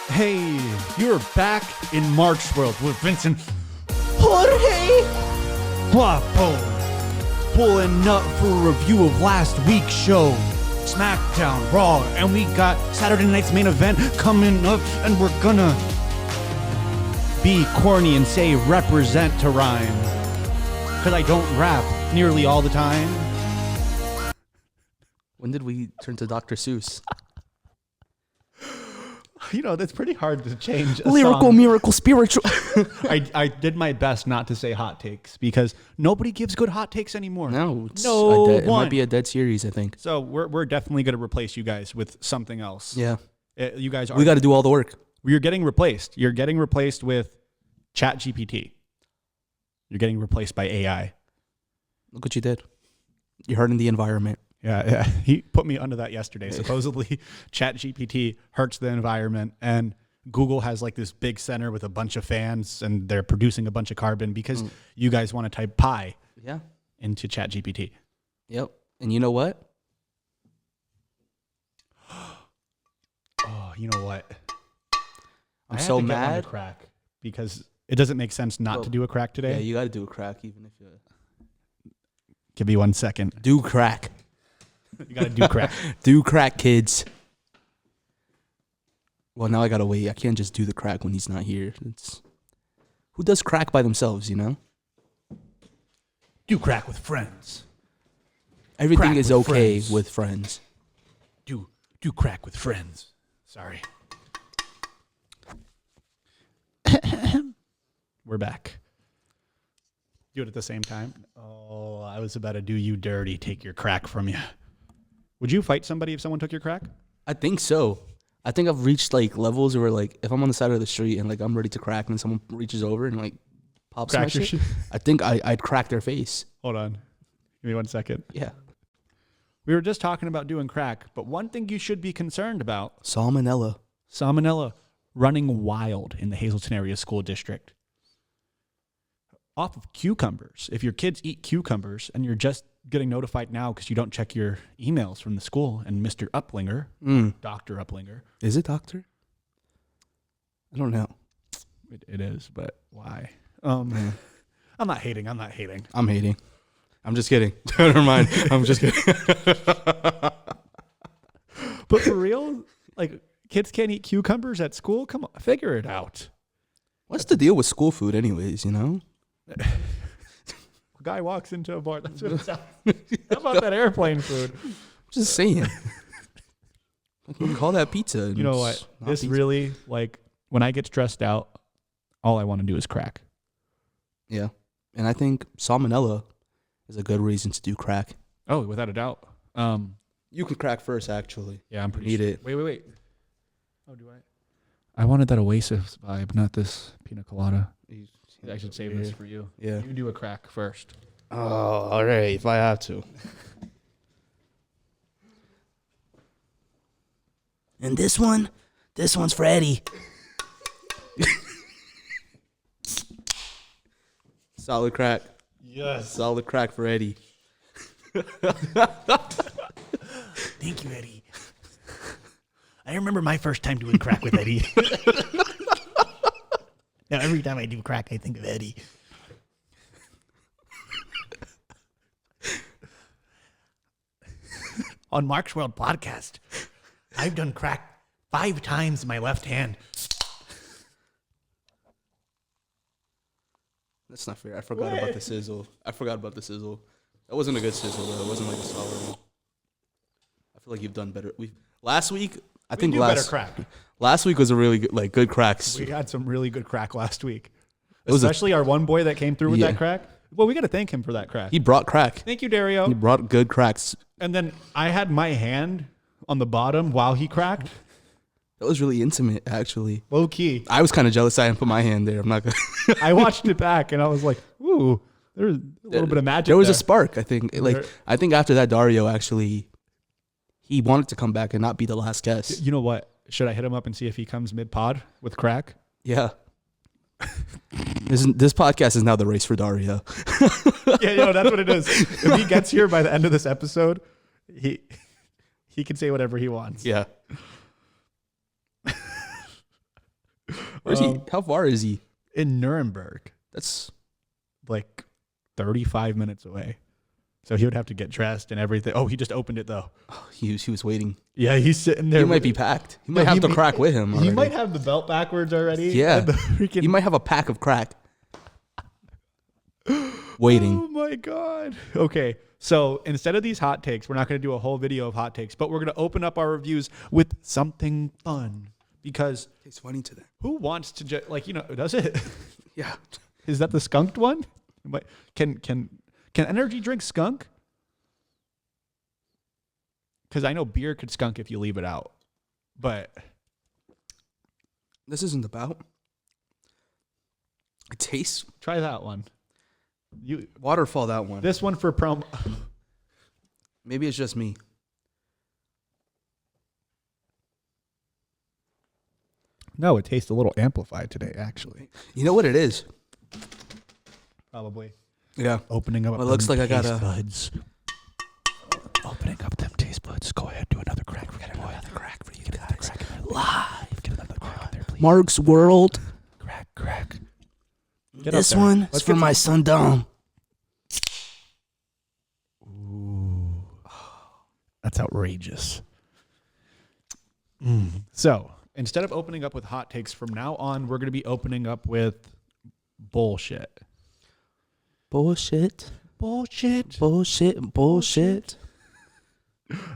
Hey, you're back in March World with Vincent Jorge! Guapo, pulling up for a review of last week's show, SmackDown, Raw, and we got Saturday night's main event coming up, and we're gonna be corny and say represent to rhyme, because I don't rap nearly all the time. When did we turn to Dr. Seuss? You know, that's pretty hard to change a Lyrical, song. miracle, spiritual. I did my best not to say hot takes because nobody gives good hot takes anymore. No, it it might be a dead series, I think. So we're definitely going to replace you guys with something else. Yeah. You guys are. We got to do all the work. You're getting replaced. You're getting replaced with ChatGPT. You're getting replaced by AI. Look what you did. You're hurting the environment. Yeah. He put me under that yesterday. Supposedly, ChatGPT hurts the environment, and Google has like this big center with a bunch of fans, and they're producing a bunch of carbon because you guys want to type pi into ChatGPT. Yep. And you know what? Oh, you know what? I'm so Get one mad. to crack because it doesn't make sense not to do a crack today. Yeah, you got to do a crack even if you... Give me 1 second. Do crack. You got to do crack. Do crack, kids. Well, now I got to wait. I can't just do the crack when he's not here. Who does crack by themselves, you know? Do crack with friends. Everything Crack is with okay friends. with friends. Do crack with friends. Sorry. We're back. Do it at the same time. Oh, I was about to do you dirty, take your crack from you. Would you fight somebody if someone took your crack? I think so. I think I've reached like levels where like if I'm on the side of the street and like I'm ready to crack and someone reaches over and like pops my Crack your shit, shit? I think I'd crack their face. Hold on. Give me 1 second. Yeah. We were just talking about doing crack, but one thing you should be concerned about, Salmonella. salmonella running wild in the Hazleton Area School District. Off of cucumbers. If your kids eat cucumbers and you're just getting notified now because you don't check your emails from the school and Mr. Uplinger, Dr. Uplinger. Is it doctor? I don't know. It is, but why? I'm not hating. I'm hating. I'm just kidding. Never mind. I'm just kidding. But for real, like kids can't eat cucumbers at school? Come on, figure it out. What's the deal with school food anyways, you know? A guy walks into a bar. That's what it sounds like. How about that airplane food? Just saying. You can call that pizza. You know what? This pizza. really, like, when I get stressed out, all I want to do is crack. Yeah. And I think salmonella is a good reason to do crack. Oh, without a doubt. You can crack first, actually. Yeah, I'm pretty Need sure. it. Wait. Oh, do I? I wanted that Oasis vibe, not this pina colada. I should save this for you. Yeah. You do a crack first. Oh, all right. If I have to. And this one's for Eddie. Solid crack. Yes. Solid crack for Eddie. Thank you, Eddie. I remember my first time doing crack with Eddie. Now, every time I do crack, I think of Eddie. On Mark's World Podcast, I've done crack 5 times in my left hand. That's not fair. I forgot about the sizzle. That wasn't a good sizzle, though. It wasn't like a solid one. I feel like you've done better. Last week better crack. Last week was a really good, good cracks. We had some really good crack last week. Especially our one boy that came through with that crack. Well, we got to thank him for that crack. He brought crack. Thank you, Dario. He brought good cracks. And then I had my hand on the bottom while he cracked. That was really intimate, actually. Low key. I was kind of jealous I didn't put my hand there. I'm not gonna. I watched it back and I was like, ooh, there's a little bit of magic. There was there. a spark, I think. I think after that, Dario actually, he wanted to come back and not be the last guest. You know what? Should I hit him up and see if he comes mid-pod with crack? Yeah. This podcast is now the race for Dario. Yeah, that's what it is. If he gets here by the end of this episode, he can say whatever he wants. Yeah. Where's he? How far is he? In Nuremberg. That's like 35 minutes away. So he would have to get dressed and everything. Oh, he just opened it though. he was waiting. Yeah, he's sitting there. He might be packed. He might have the crack with him already. He might have the belt backwards already. Yeah. He might have a pack of crack. Waiting. Oh my God. Okay. So instead of these hot takes, we're not going to do a whole video of hot takes, but we're going to open up our reviews with something fun because It's funny to them. who wants to does it? Yeah. Is that the skunked one? Can energy drink skunk? Because I know beer could skunk if you leave it out, but This isn't about. It tastes. try that one. Waterfall, that one. This one for promo. Maybe it's just me. No, it tastes a little amplified today, actually. You know what it is? Probably. Yeah. Opening up. Well, it looks like I got taste a- buds. Opening up them taste buds. Go ahead, do another crack. We got another crack for you guys. Live. Get another crack in there, please. Mark's World. Crack. Get This up there. one Let's is for get my son Dom. Ooh. That's outrageous. So, instead of opening up with hot takes from now on, we're going to be opening up with bullshit. Bullshit.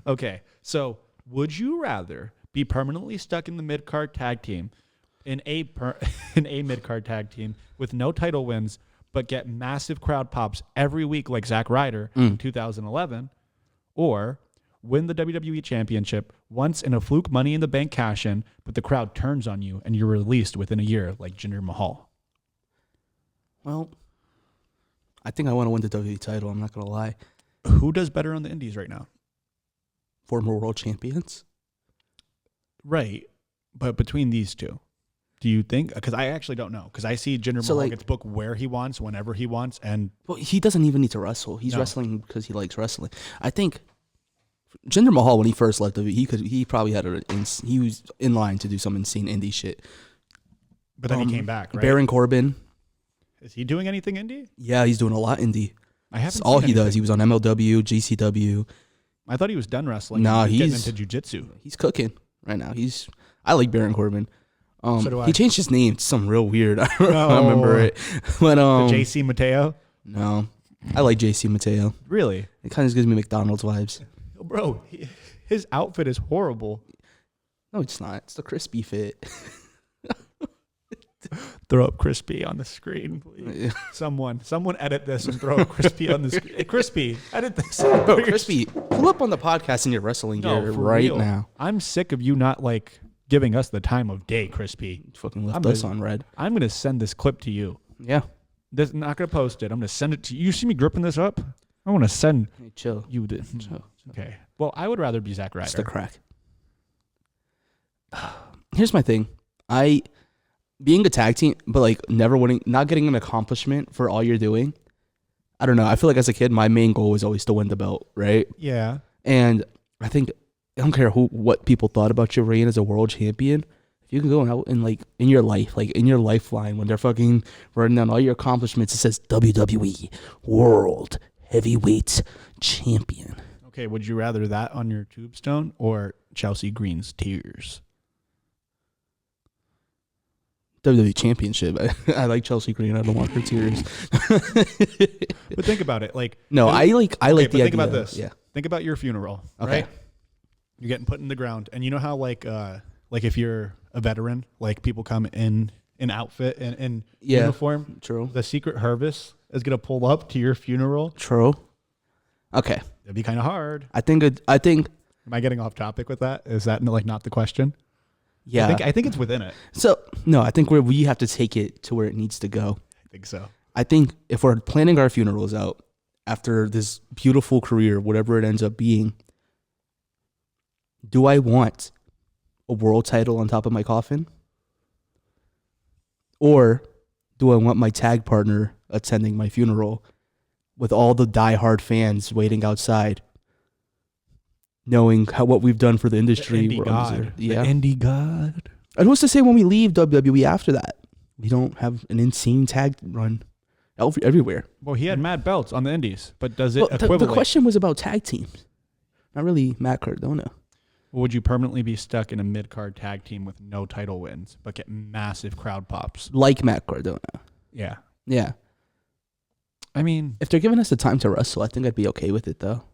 Okay, so would you rather be permanently stuck in the mid-card tag team in a mid-card tag team with no title wins but get massive crowd pops every week like Zack Ryder in 2011, or win the WWE Championship once in a fluke Money in the Bank cash-in, but the crowd turns on you and you're released within a year like Jinder Mahal? Well, I think I want to win the WWE title. I'm not going to lie. Who does better on the indies right now? Former world champions. Right, but between these two, do you think? Because I actually don't know. Because I see Jinder Mahal gets booked where he wants, whenever he wants, and Well, he doesn't even need to wrestle. He's wrestling because he likes wrestling. I think Jinder Mahal, when he first left WWE, he probably had he was in line to do some insane indie shit. but then he came back. Right? Baron Corbin. Is he doing anything indie? Yeah, he's doing a lot indie. I haven't. That's all seen he does. anything. He was on MLW, GCW. I thought he was done wrestling. Nah, He's he's getting into jujitsu. He's cooking right now. I like Baron Corbin. So do I. He changed his name to something real weird. I don't remember it. But The JC Mateo. no, I like JC Mateo. Really, It kind of gives me McDonald's vibes. bro? His outfit is horrible. No, it's not. It's the crispy fit. Throw up Crispy on the screen, please. Someone edit this and throw up Crispy on the screen. Hey, Crispy, edit this. Bro, crispy, pull up on the podcast in your wrestling gear for right real. now. I'm sick of you not giving us the time of day, Crispy. Fucking left us on red. I'm gonna send this clip to you. Yeah. This not gonna post it. I'm gonna send it to you. You see me gripping this up? I want to send Hey, chill. you the. Chill. Okay. Well, I would rather be Zack Ryder. It's the crack. Here's my thing. Being a tag team, but never winning, not getting an accomplishment for all you're doing. I don't know. I feel like as a kid, my main goal was always to win the belt, right? Yeah. And I think I don't care what people thought about your reign as a world champion. If you can go out and in your life, in your lifeline, when they're fucking writing down all your accomplishments, it says WWE World Heavyweight Champion. Okay. Would you rather that on your tombstone or Chelsea Green's tears? WWE Championship. I like Chelsea Green. I don't want her tears. But think about it. No, I like the idea. Think about this. Yeah. Think about your funeral. Okay. Right? You're getting put in the ground, and you know how if you're a veteran, people come in outfit and in uniform. True. The Secret Service is gonna pull up to your funeral. True. Okay. It'd be kind of hard. I think. Am I getting off topic with that? Is that not the question? Yeah. I think it's within it. So no, I think we have to take it to where it needs to go. I think so. I think if we're planning our funerals out after this beautiful career, whatever it ends up being, do I want a world title on top of my coffin? Or do I want my tag partner attending my funeral with all the diehard fans waiting outside, knowing what we've done for the industry? The indie god. Yeah. The indie god. And who's to say when we leave WWE after that, we don't have an insane tag run everywhere? Well, he had mad belts on the indies, but does it the question was about tag teams, not really Matt Cardona. Would you permanently be stuck in a mid-card tag team with no title wins, but get massive crowd pops? Like Matt Cardona. Yeah. Yeah. I mean, if they're giving us the time to wrestle, I think I'd be okay with it, though.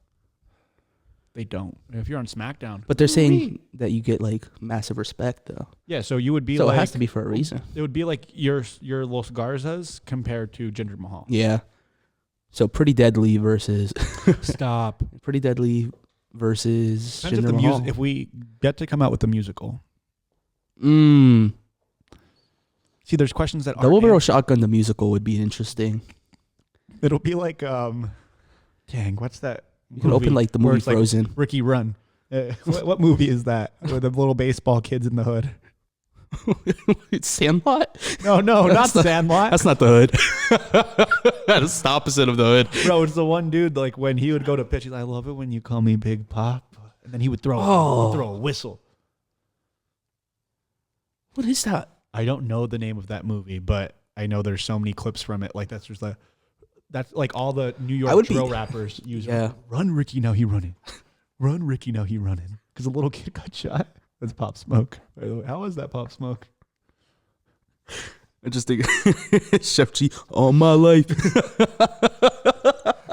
They don't. If you're on SmackDown. But they're saying that you get, like, massive respect, though. Yeah, so you would be so like... So it has to be for a reason. It would be like your Los Garzas compared to Jinder Mahal. Yeah. So Pretty Deadly versus... Stop. Pretty Deadly versus Depends Jinder Mahal. if we get to come out with a musical. See, there's questions that Double Barrel Shotgun, the musical, would be interesting. It'll be like... dang, what's that? You can open like the movie Frozen. Like Ricky Run. What movie is that? With the little baseball kids in the hood. It's Sandlot? No, not Sandlot. That's not the hood. That's the opposite of the hood. Bro, it's the one dude, like when he would go to pitch, he's like, I love it when you call me Big Pop. And then he would throw a whistle. What is that? I don't know the name of that movie, but I know there's so many clips from it. Like that's like all the New York drill rappers use. Yeah. Run, Ricky, now he running. Run, Ricky, now he running. Because a little kid got shot. That's Pop Smoke. By the way, how was that Pop Smoke? I just think Chef G all my life.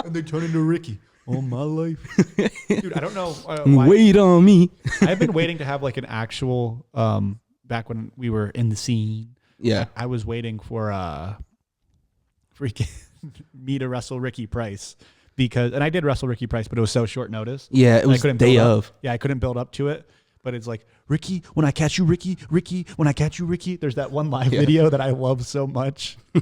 And they turn into Ricky all my life. Dude, I don't know. Wait on me. I've been waiting to have like an actual, back when we were in the scene. Yeah. I was waiting for freaking me to wrestle Ricky Price. And I did wrestle Ricky Price, but it was so short notice. Yeah, it was day of. Yeah, I couldn't build up to it. But it's like, Ricky, when I catch you, Ricky, Ricky, when I catch you, Ricky. There's that one live video that I love so much. I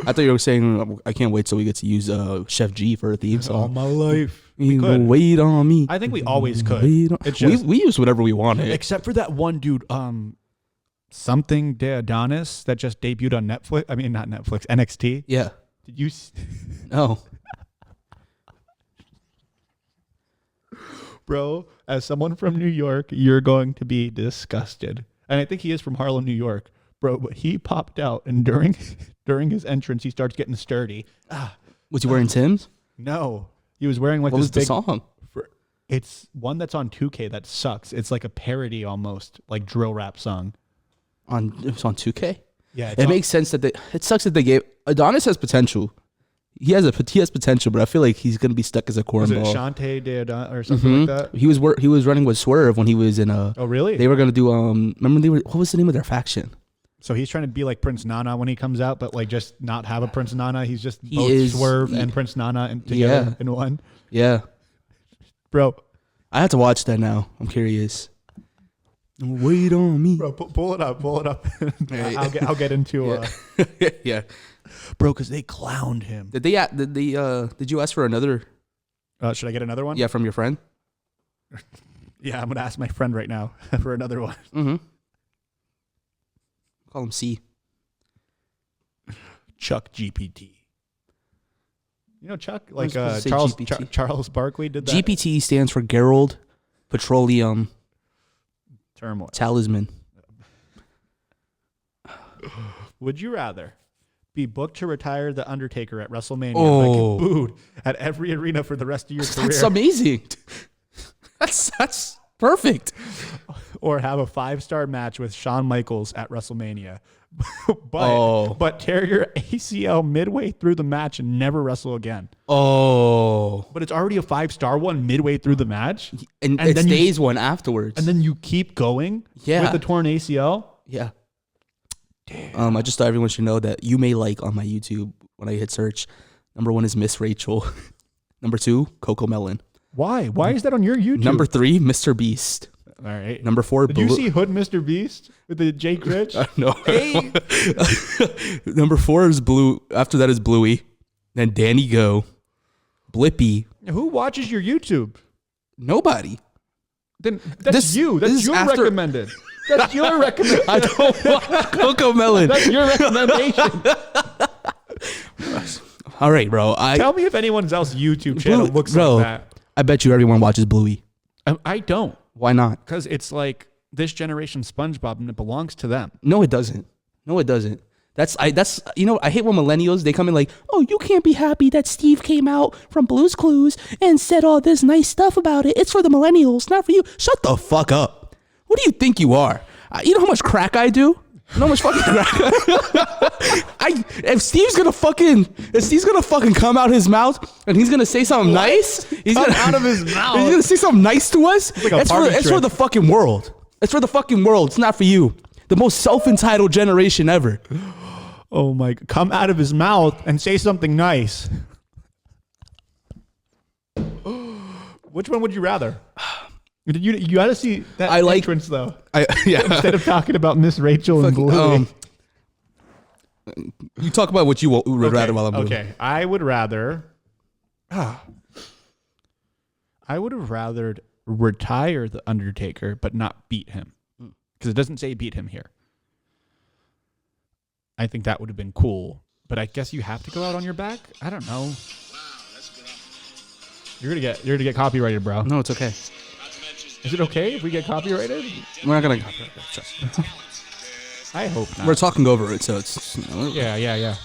thought you were saying, I can't wait till we get to use Chef G for a theme song. All my life. You could wait on me. I think we always could. It's just, we use whatever we wanted. Except for that one dude, something De Adonis that just debuted on Netflix. I mean, not Netflix, NXT. Yeah. Did you? No. Bro, as someone from New York, you're going to be disgusted. And I think he is from Harlem, New York. Bro, but he popped out, and during his entrance, he starts getting sturdy. Was he wearing Tim's? No. He was wearing like what this was the song? It's one that's on 2K that sucks. It's like a parody almost, like drill rap song. It was on 2K? Yeah. It makes sense that it sucks that they gave... Adonis has potential. He has potential, but I feel like he's going to be stuck as a cornball. Was it Shante De Adonis or something like that? He was running with Swerve when he was in a... Oh, really? They were going to do... remember what was the name of their faction? So he's trying to be like Prince Nana when he comes out, but like just not have a Prince Nana. He's just both Swerve and Prince Nana together in one. Yeah. Bro. I have to watch that now. I'm curious. Wait on me. Bro, pull it up. I'll get into yeah. Bro, because they clowned him. Did you ask for another? Should I get another one? Yeah, from your friend? Yeah, I'm going to ask my friend right now for another one. Mm-hmm. Call him C. Chuck GPT. You know Chuck? Like Charles Barkley did that? GPT stands for Gerald Petroleum Turmoil. Talisman. Would you rather be booked to retire The Undertaker at WrestleMania but get booed at every arena for the rest of your career? That's amazing. That's perfect. Or have a 5-star match with Shawn Michaels at WrestleMania, but tear your ACL midway through the match and never wrestle again. But it's already a 5-star one midway through the match, and it stays one afterwards. And then you keep going with the torn ACL. Yeah. Damn. I just thought everyone should know that you may like on my YouTube when I hit search. Number 1 is Miss Rachel. Number 2, Coco Melon. Why? Why is that on your YouTube? Number 3, Mr. Beast. All right. Number 4, Did you see Hood Mr. Beast with the Jake Rich? No. Hey. Number 4 is Blue. After that is Bluey. Then Danny Go. Blippy. Who watches your YouTube? Nobody. Then that's you. That's your recommended. That's your recommendation. I don't want Coco Melon. That's your recommendation. All right, bro. Tell me if anyone else's YouTube channel looks like that. I bet you everyone watches Bluey. I don't. Why not? Because it's like this generation SpongeBob, and it belongs to them. No, it doesn't. No, it doesn't. That's I hate when millennials, they come in like, oh, you can't be happy that Steve came out from Blue's Clues and said all this nice stuff about it. It's for the millennials, not for you. Shut the fuck up. What do you think you are? You know how much crack I do? You know how much fucking crack if Steve's gonna fucking come out his mouth and he's gonna say something nice, he's gonna out of his mouth. He's gonna say something nice to us. It's for the fucking world. It's for the fucking world. It's not for you. The most self-entitled generation ever. Oh my! Come out of his mouth and say something nice. Which one would you rather? You got to see that entrance though. Instead of talking about Miss Rachel and Blue. You talk about what you would rather while I'm moving. Okay, I would rather. I would have rather retire the Undertaker, but not beat him, because it doesn't say beat him here. I think that would have been cool, but I guess you have to go out on your back. I don't know. You're gonna get copyrighted, bro. No, it's okay. Is it okay if we get copyrighted? We're not gonna copyright it. Trust me. I hope not. We're talking over it, so it's Yeah.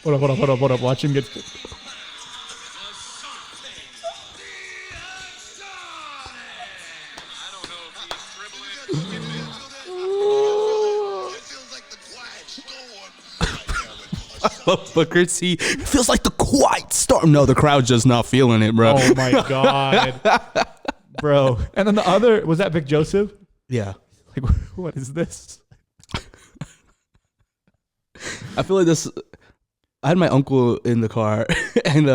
Hold up. Watch him get. Booker T. It feels like the quiet storm. No, the crowd's just not feeling it, bro. Oh my god, bro. And then the other was that Vic Joseph. Yeah. Like, what is this? I feel like this. I had my uncle in the car, and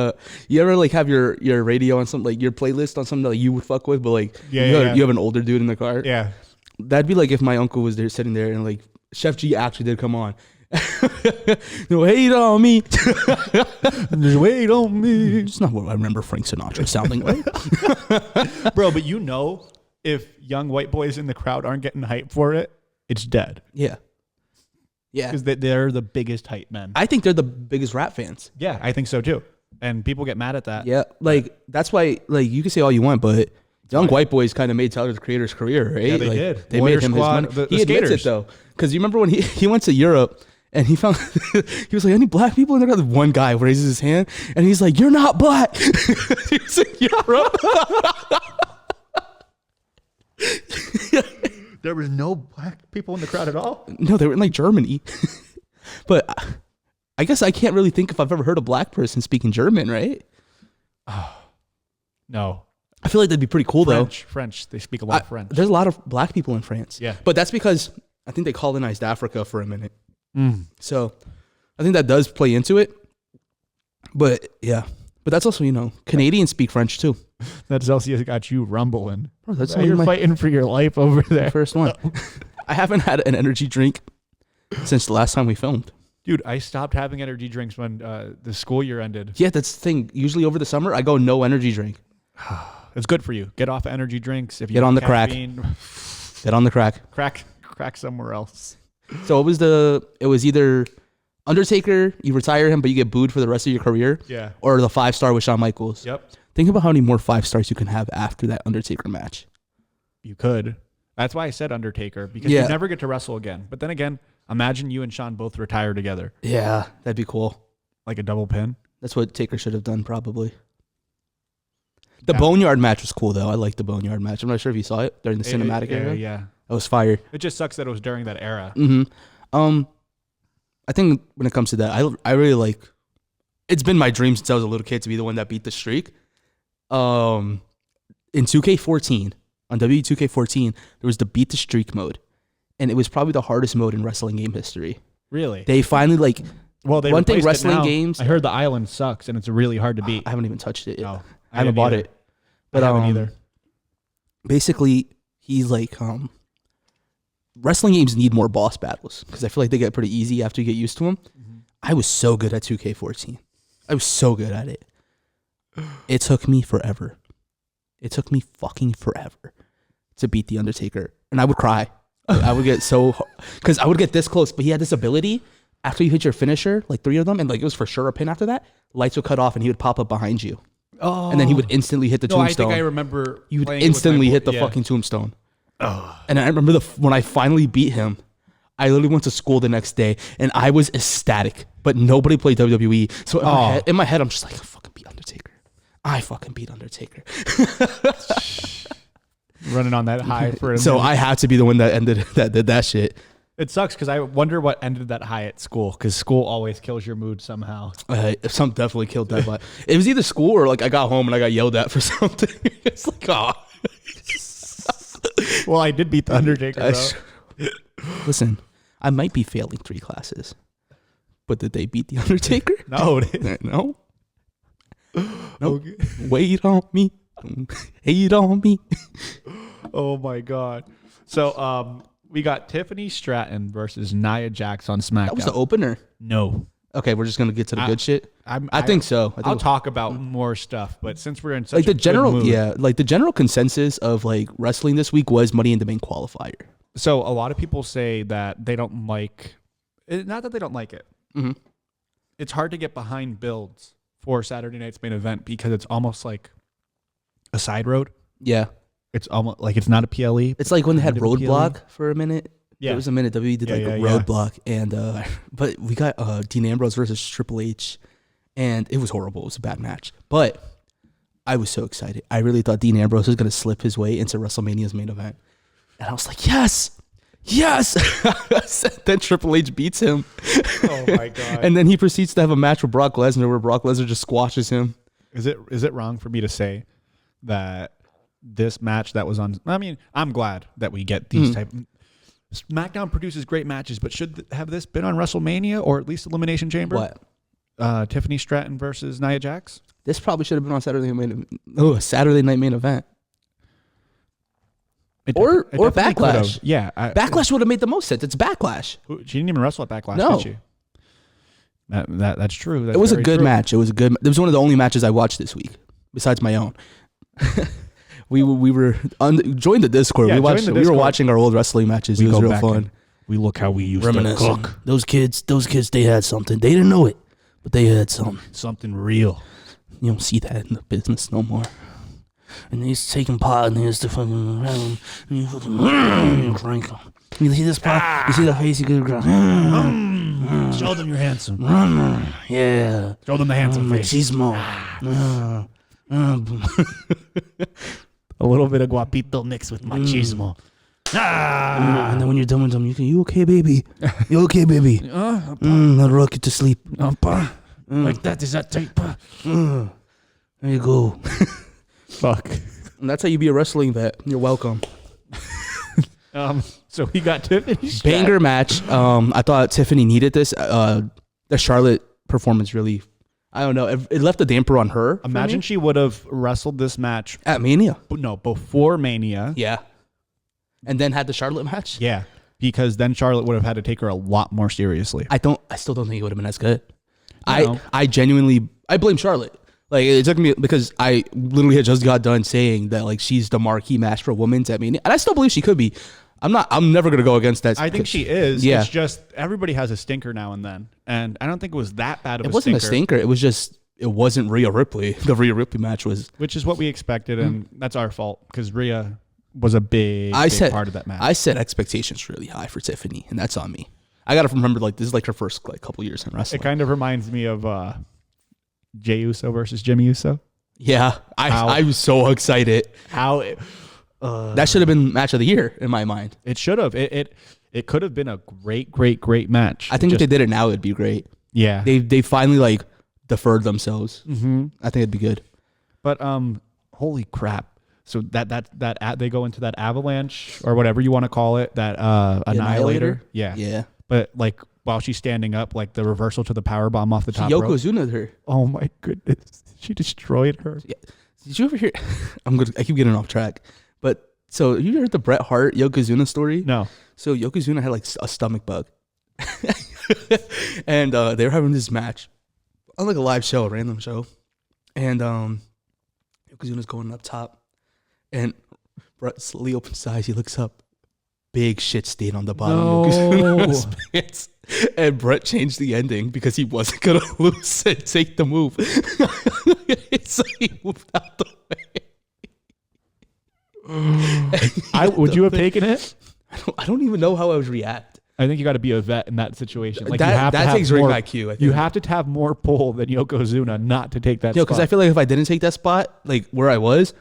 you ever like have your radio on something, like your playlist on something that like, you would fuck with, but like you have an older dude in the car. Yeah. That'd be like if my uncle was there sitting there and like Chef G actually did come on. No, hate on me. Just wait on me. It's not what I remember Frank Sinatra sounding like. Bro, but you know, if young white boys in the crowd aren't getting hype for it, it's dead. Yeah. Because they're the biggest hype men. I think they're the biggest rap fans. Yeah, I think so too. And people get mad at that. Yeah, like that's why, like, you can say all you want, but young white boys kind of made Tyler the Creator's career, right? Yeah, they like, did. They Warrior made him Squad, his money. the He admits skaters. it though, because you remember when he went to Europe and he found he was like, any black people? And there got one guy raises his hand and he's like, you're not black. He's in Europe. There was no black people in the crowd at all? No, they were in like Germany. But I guess I can't really think if I've ever heard a black person speaking German, right? No. I feel like that'd be pretty cool though. French. They speak a lot of French. There's a lot of black people in France. Yeah. But that's because I think they colonized Africa for a minute. So I think that does play into it. But yeah. But that's also, Canadians speak French too. That Celsius got you rumbling. Bro, that's you're fighting for your life over there. First one. I haven't had an energy drink since the last time we filmed. Dude, I stopped having energy drinks when the school year ended. Yeah, that's the thing. Usually over the summer, I go no energy drink. It's good for you. Get off energy drinks. If you get on the crack. Get on the crack. Crack somewhere else. So it was either Undertaker, you retire him, but you get booed for the rest of your career. Yeah. Or the 5-star with Shawn Michaels. Yep. Think about how many more 5-stars you can have after that Undertaker match. You could. That's why I said Undertaker, because you never get to wrestle again. But then again, imagine you and Shawn both retire together. Yeah, that'd be cool. Like a double pin. That's what Taker should have done, probably. The Boneyard match was cool, though. I liked the Boneyard match. I'm not sure if you saw it during the cinematic era. Yeah. That was fire. It just sucks that it was during that era. I think when it comes to that, I really like. It's been my dream since I was a little kid to be the one that beat the streak. In 2K14, on W2K14, there was the beat the streak mode, and it was probably the hardest mode in wrestling game history. Really? They finally they one thing replaced it wrestling now. games. I heard the island sucks and it's really hard to beat. I haven't even touched it yet. No, I haven't bought it. But I haven't either. Basically, he's like wrestling games need more boss battles because I feel like they get pretty easy after you get used to them. Mm-hmm. I was so good at 2K14. I was so good at it. It took me forever. It took me fucking forever to beat The Undertaker. And I would cry. I would get because I would get this close, but he had this ability after you hit your finisher, like 3 of them, and like it was for sure a pin after that, lights would cut off and he would pop up behind you. Oh. and then he would instantly hit the No, I tombstone. think I remember. You would playing with instantly my hit the yeah. fucking tombstone. And I remember when I finally beat him, I literally went to school the next day and I was ecstatic, but nobody played WWE. So in my head, I'm just like, I fucking beat Undertaker. I fucking beat Undertaker. Running on that high for a So minute. I had to be the one that did that shit. It sucks because I wonder what ended that high at school, because school always kills your mood somehow. Some definitely killed that, but it was either school or like I got home and I got yelled at for something. It's like, oh. Well, I did beat the Undertaker, though. Listen, I might be failing 3 classes, but did they beat the Undertaker? No. No. No. Wait on me. Hate on me. Oh my God. So we got Tiffany Stratton versus Nia Jax on SmackDown. That was the opener. No. Okay, we're just gonna get to the good shit. I think so. I think I'll talk about more stuff, but since we're in such like a the general, good mood, like the general consensus of like wrestling this week was Money in the Bank qualifier. So a lot of people say that they don't like it, not that they don't like it. Mm-hmm. It's hard to get behind builds for Saturday night's main event because it's almost like a side road. Yeah, It's almost like it's not a PLE. it's like when they had Kind of a PLE. Roadblock for a minute. Yeah. There was a minute WWE did like a Roadblock, and but we got Dean Ambrose versus Triple H, and it was horrible. It was a bad match, but I was so excited. I really thought Dean Ambrose was gonna slip his way into WrestleMania's main event, and I was like, yes. Then Triple H beats him. Oh my God. And then he proceeds to have a match with Brock Lesnar where Brock Lesnar just squashes him. Is it wrong for me to say that this match that was on? I mean, I'm glad that we get these type. SmackDown produces great matches, but should have this been on WrestleMania or at least Elimination Chamber? What? Tiffany Stratton versus Nia Jax. This probably should have been on Saturday night main event. Or Backlash. Could've. Yeah. Backlash would have made the most sense. It's Backlash. She didn't even wrestle at Backlash, No. did she? That's true. That's It was a very good true. match. It was one of the only matches I watched this week, besides my own. we were joined the Discord. Yeah, We join the were Discord. watching our old wrestling matches. It was go real back fun. and we look how we used to Reminiscing. cook. Those kids, they had something. They didn't know it, but they had something. Something real. You don't see that in the business no more. And they used to take pot and they used to fucking around and you fucking crank them. You see this pot? You see the face you get across? Show them you're handsome. Yeah. Show them the handsome face. Machismo. A little bit of guapito mixed with machismo. And then when you're done with them, you okay, baby? You okay, baby? I'll rock you to sleep. Like that is that type. There you go. Fuck. And that's how you be a wrestling vet. You're welcome. So we got Tiffany. Banger match. I thought Tiffany needed this. The Charlotte performance really, I don't know. It left a damper on her. Imagine she would have wrestled this match. At Mania. No, before Mania. Yeah. And then had the Charlotte match. Yeah. Because then Charlotte would have had to take her a lot more seriously. I still don't think it would have been as good. No. I genuinely blame Charlotte. Like it took me because I literally had just got done saying that like she's the marquee match for women's at Mania, and I still believe she could be. I'm never gonna go against that. I think she is. Yeah. It's just everybody has a stinker now and then, and I don't think it was that bad of It wasn't a stinker. It was just it wasn't Rhea Ripley. The Rhea Ripley match was, which is what we expected, and that's our fault because Rhea was a big part of that match. I set expectations really high for Tiffany, and that's on me. I gotta remember like this is like her first like couple years in wrestling. It kind of reminds me of Jey Uso versus Jimmy Uso. Yeah, I was so excited. That should have been match of the year in my mind. It should have. It could have been a great match. I think if they did it now, it'd be great. Yeah, they finally like deferred themselves. Mm-hmm. I think it'd be good. But holy crap! So that they go into that avalanche or whatever you want to call it, that annihilator. Yeah. But like while she's standing up, like the reversal to the power bomb off the top rope. Yokozuna'd her. Oh my goodness, she destroyed her. Yeah. Did you ever hear? I keep getting off track. But so you heard the Bret Hart Yokozuna story? No. So Yokozuna had like a stomach bug, and they were having this match on like a live show, a random show, and Yokozuna's going up top, and Bret slowly opens his eyes. He looks up, big shit stain on the bottom of Yokozuna's pants. And Brett changed the ending because he wasn't gonna lose and take the move. So he moved out the way. Would you have taken it? I don't even know how I would react. I think you got to be a vet in that situation. Like that you have to have takes ring more, IQ. I think. You have to have more pull than Yokozuna not to take that spot. Because I feel like if I didn't take that spot, like where I was,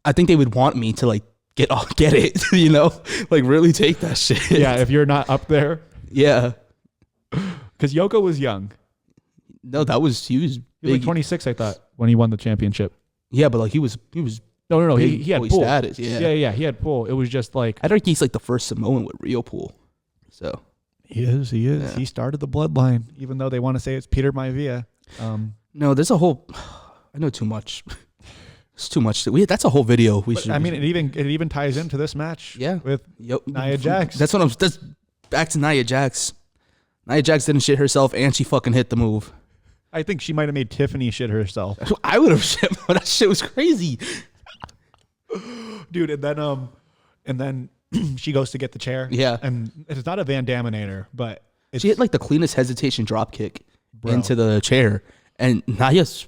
I think they would want me to like get it, you know, like really take that shit. Yeah, if you're not up there. Yeah. Because Yoko was young. No, he was He was big. like 26, I thought, when he won the championship. Yeah, but like he was. No. He had pull. Status. Yeah. He had pull. It was just like I think he's like the first Samoan with real pull. So he is. Yeah. He started the bloodline, even though they want to say it's Peter Maivia. No, there's a whole. I know too much. It's too much. That's a whole video. I mean, it even ties into this match. Yeah. With Nia Jax. That's back to Nia Jax. Nia Jax didn't shit herself, and she fucking hit the move. I think she might have made Tiffany shit herself. I would have shit, but that shit was crazy, dude. And then she goes to get the chair. Yeah, and it's not a Van Daminator, but she hit like the cleanest hesitation drop kick into the chair, and Nia's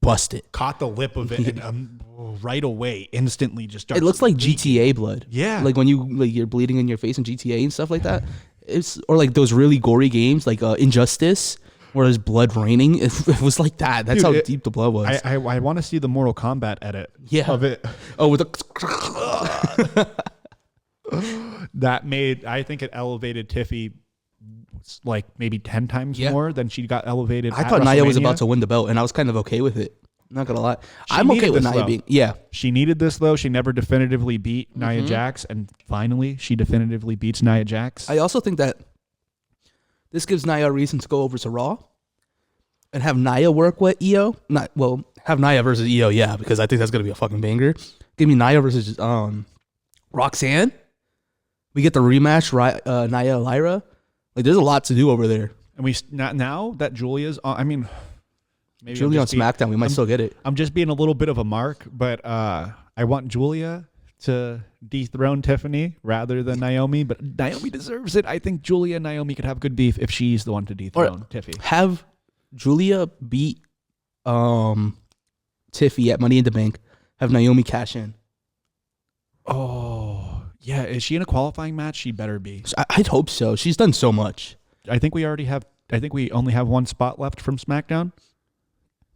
busted. Caught the lip of it, and right away, instantly just started. It looks like GTA blood. Yeah, like when you're bleeding in your face in GTA and stuff like that. Or like those really gory games like Injustice, where there's blood raining. It was like that. That's how deep the blood was. I want to see the Mortal Kombat edit. Yeah. Of it. Oh, with the I think it elevated Tiffy like maybe 10 times more than she got elevated. I thought Nia was about to win the belt, and I was kind of okay with it. I'm not gonna lie. I'm okay with Nia being. Yeah. She needed this though. She never definitively beat Nia Jax, and finally she definitively beats Nia Jax. I also think that this gives Nia a reason to go over to Raw and have Nia work with Io. Have Nia versus Io, yeah, because I think that's gonna be a fucking banger. Give me Nia versus Roxanne. We get the rematch, Nia Lyra. Like, there's a lot to do over there. And now that Julia's on, I mean, maybe Julia on SmackDown, we might still get it. I'm just being a little bit of a mark, but I want Julia to dethrone Tiffany rather than Naomi, but Naomi deserves it. I think Julia and Naomi could have good beef if she's the one to dethrone Tiffy. Have Julia beat Tiffy at Money in the Bank. Have Naomi cash in. Oh, yeah. Is she in a qualifying match? She better be. I'd hope so. She's done so much. I think we only have one spot left from SmackDown.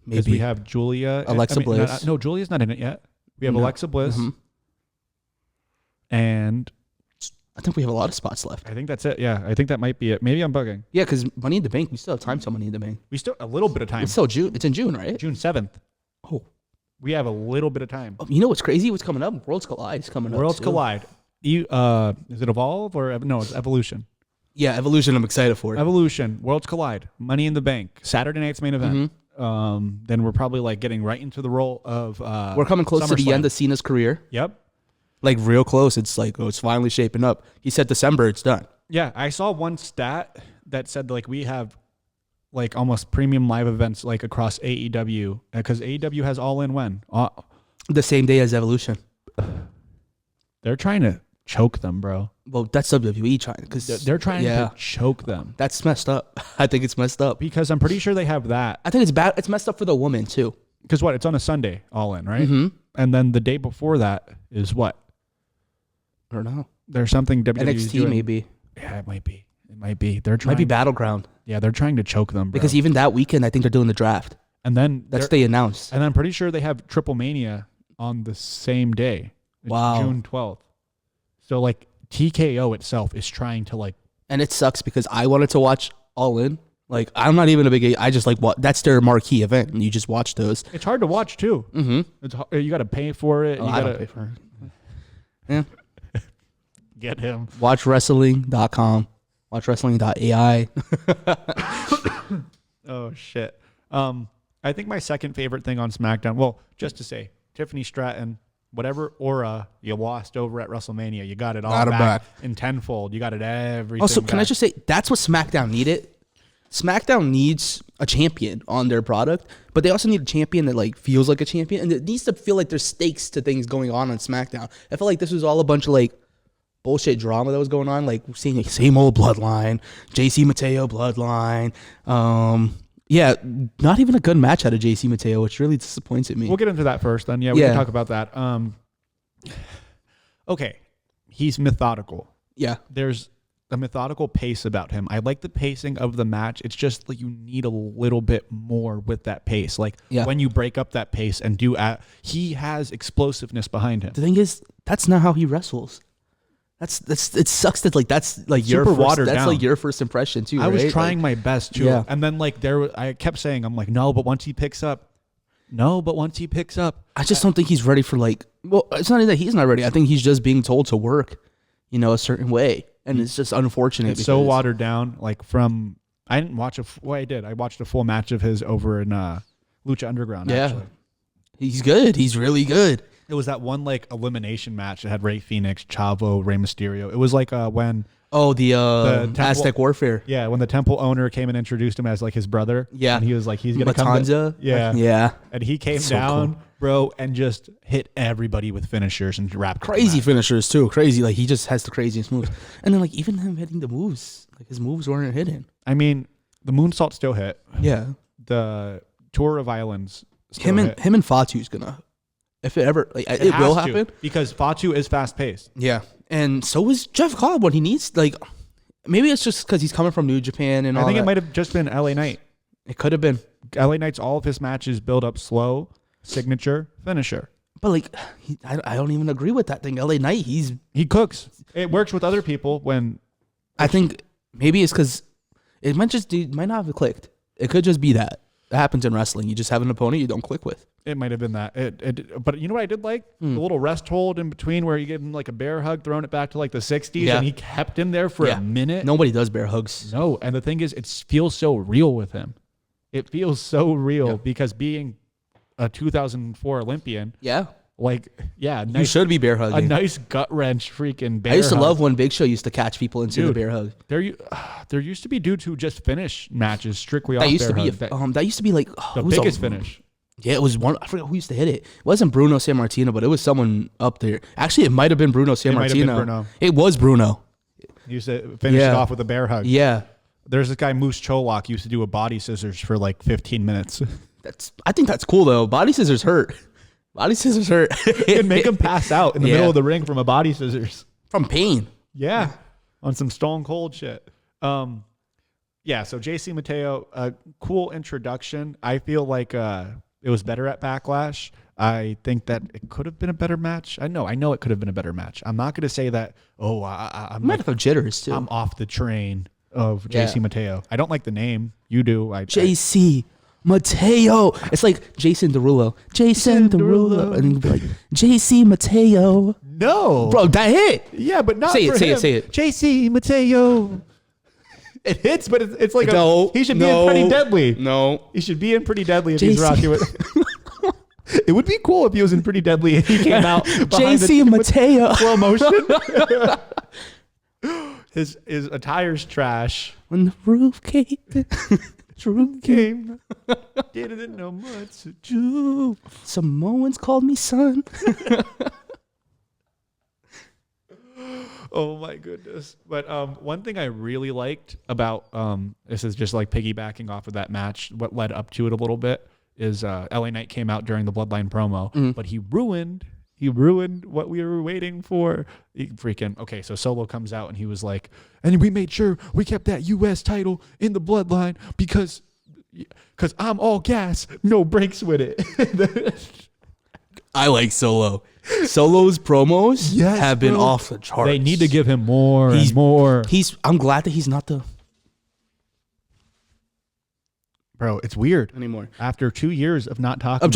Maybe. We have Julia. Alexa Bliss. No, Julia's not in it yet. We have Alexa Bliss. Mm-hmm. And I think we have a lot of spots left. I think that's it. Yeah, I think that might be it. Maybe I'm bugging. Yeah, because Money in the Bank, we still have time till Money in the Bank. We still a little bit of time. It's still June. It's in June, right? June 7th. Oh. We have a little bit of time. Oh, you know what's crazy? What's coming up? Worlds Collide is coming up. Worlds Collide. Is it Evolve or no? It's Evolution. Yeah, Evolution. I'm excited for it. Evolution. Worlds Collide. Money in the Bank. Saturday night's main event. Mm-hmm. Then we're probably like getting right into the role of. We're coming close to the end of Cena's career. Yep. Like real close. It's like it's finally shaping up. He said December. It's done. Yeah, I saw one stat that said like we have like almost premium live events like across AEW because AEW has All In when the same day as Evolution. They're trying to choke them, bro. Well, that's WWE trying because they're trying to choke them. That's messed up. I think it's messed up because I'm pretty sure they have that. I think it's bad. It's messed up for the woman too. Because what? It's on a Sunday, All In, right? Mm-hmm. And then the day before that is what? I don't know. There's something WWE's NXT doing. maybe. Yeah, it might be. It might be. They're trying. Might be Battleground. Yeah, they're trying to choke them, bro. Because even that weekend, I think they're doing the draft. And then that's what they announced. And I'm pretty sure they have Triple Mania on the same day. It's June 12th. So like TKO itself is trying to like. And it sucks because I wanted to watch All In. Like I'm not even a big. I just like what that's their marquee event, and you just watch those. It's hard to watch too. Mm-hmm. You got to pay for it. I don't pay for it. Yeah. Get him. WatchWrestling.com. WatchWrestling.ai. Oh shit. I think my second favorite thing on SmackDown. Well, just to say, Tiffany Stratton, whatever aura you lost over at WrestleMania, you got it all back in tenfold. You got it everything. Also, back. Can I just say that's what SmackDown needed? SmackDown needs a champion on their product, but they also need a champion that like feels like a champion, and it needs to feel like there's stakes to things going on SmackDown. I felt like this was all a bunch of like bullshit drama that was going on, like seeing the same old bloodline, JC Mateo bloodline. Yeah, not even a good match out of JC Mateo, which really disappointed me. We'll get into that first then. Yeah, we can talk about that. Okay. He's methodical. Yeah. There's a methodical pace about him. I like the pacing of the match. It's just like you need a little bit more with that pace. Like when you break up that pace and he has explosiveness behind him. The thing is, that's not how he wrestles. It sucks that that's like super watered down. That's like your first impression too. I right? was trying my best too. Yeah. And then I kept saying, I'm like, no, but once he picks up, I just don't think he's ready for it's not even that he's not ready. I think he's just being told to work, a certain way. And it's just unfortunate. It's so watered down. I didn't watch I did. I watched a full match of his over in Lucha Underground. Yeah. Actually. He's good. He's really good. It was that one elimination match that had Rey Fenix, Chavo, Rey Mysterio. It was when the Aztec Warfare. Yeah, when the temple owner came and introduced him as his brother. Yeah, and he was like, he's gonna come. Yeah, and he came down, cool. Bro, and just hit everybody with finishers and wrapped. Crazy finishers too. Crazy, he just has the craziest moves. And then even him hitting the moves, his moves weren't hidden. I mean, the moonsault still hit. Yeah, the Tour of Islands. Him and Fatu's gonna. If it ever, it will happen. Because Fatu is fast paced. Yeah. And so is Jeff Cobb when he needs, maybe it's just because he's coming from New Japan and all that. I think it might have just been LA Knight. It could have been. LA Knight's all of his matches build up slow, signature, finisher. But I don't even agree with that thing. LA Knight, he cooks. It works with other people when. I think maybe it's because it might not have clicked. It could just be that. It happens in wrestling. You just have an opponent you don't click with. It might have been that. But you know what I did like? The little rest hold in between where you give him a bear hug, throwing it back to the 60s, and he kept him there for a minute. Nobody does bear hugs. No, and the thing is, it feels so real with him. It feels so real because being a 2004 Olympian, nice, you should be bear hugging. A nice gut wrench freaking bear hug. I used to love when Big Show used to catch people into the bear hug. There used to be dudes who just finish matches strictly off bear hug. That used to be the biggest finish. Yeah, it was one. I forget who used to hit it. It wasn't Bruno Sammartino, but it was someone up there. Actually, it might have been Bruno Sammartino. It was Bruno. He used to finish it off with a bear hug. Yeah. There's this guy, Moose Cholak, used to do a body scissors for 15 minutes. I think that's cool, though. Body scissors hurt. Body scissors hurt. You can make him pass out in the middle of the ring from a body scissors. From pain. Yeah. On some Stone Cold shit. So JC Mateo, a cool introduction. I feel like it was better at Backlash. I think that it could have been a better match. I know it could have been a better match. I'm not going to say that, I might have jitters, too. I'm off the train of JC Mateo. I don't like the name. You do. JC Mateo. It's like Jason Derulo. Jason Derulo. And you'd be like, JC Mateo. No. Bro, that hit. Yeah, but not say for it, him. Say it. JC Mateo. It hits, but it's like he should be in Pretty Deadly. No. He should be in Pretty Deadly if he's rocking with. It would be cool if he was in Pretty Deadly and he came out JC Mateo. Slow motion. His attire's trash. When the roof came. Didn't know much to do. Samoans called me son. Oh my goodness. But one thing I really liked about this is just piggybacking off of that match, what led up to it a little bit is LA Knight came out during the Bloodline promo, but he ruined what we were waiting for. So Solo comes out and he was like, and we made sure we kept that US title in the Bloodline because I'm all gas, no brakes with it. I like Solo. Solo's promos have been off the charts. They need to give him more and more. I'm glad that he's not the... Bro, it's weird anymore. After 2 years of not talking,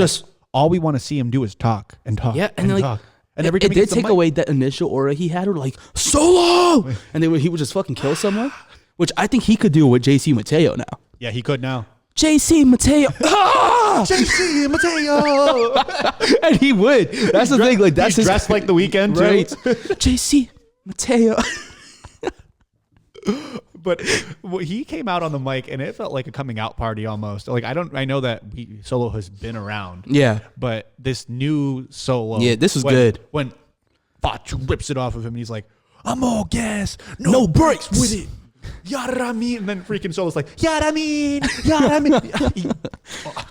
all we want to see him do is talk and talk. Yeah, and talk. And every time it did take away that initial aura he had, or Solo, and then he would just fucking kill someone, which I think he could do with JC Mateo now. Yeah, he could now. JC Mateo, JC Mateo, and he would. That's the thing. That's he's dressed like The Weeknd, right? JC Mateo. But he came out on the mic and it felt like a coming out party almost. I know that Solo has been around. Yeah. But this new Solo. Yeah, this was good. When Fatu rips it off of him and he's like, I'm all gas, no brakes with it. Yada mean, and then freaking Solo's like, yada mean.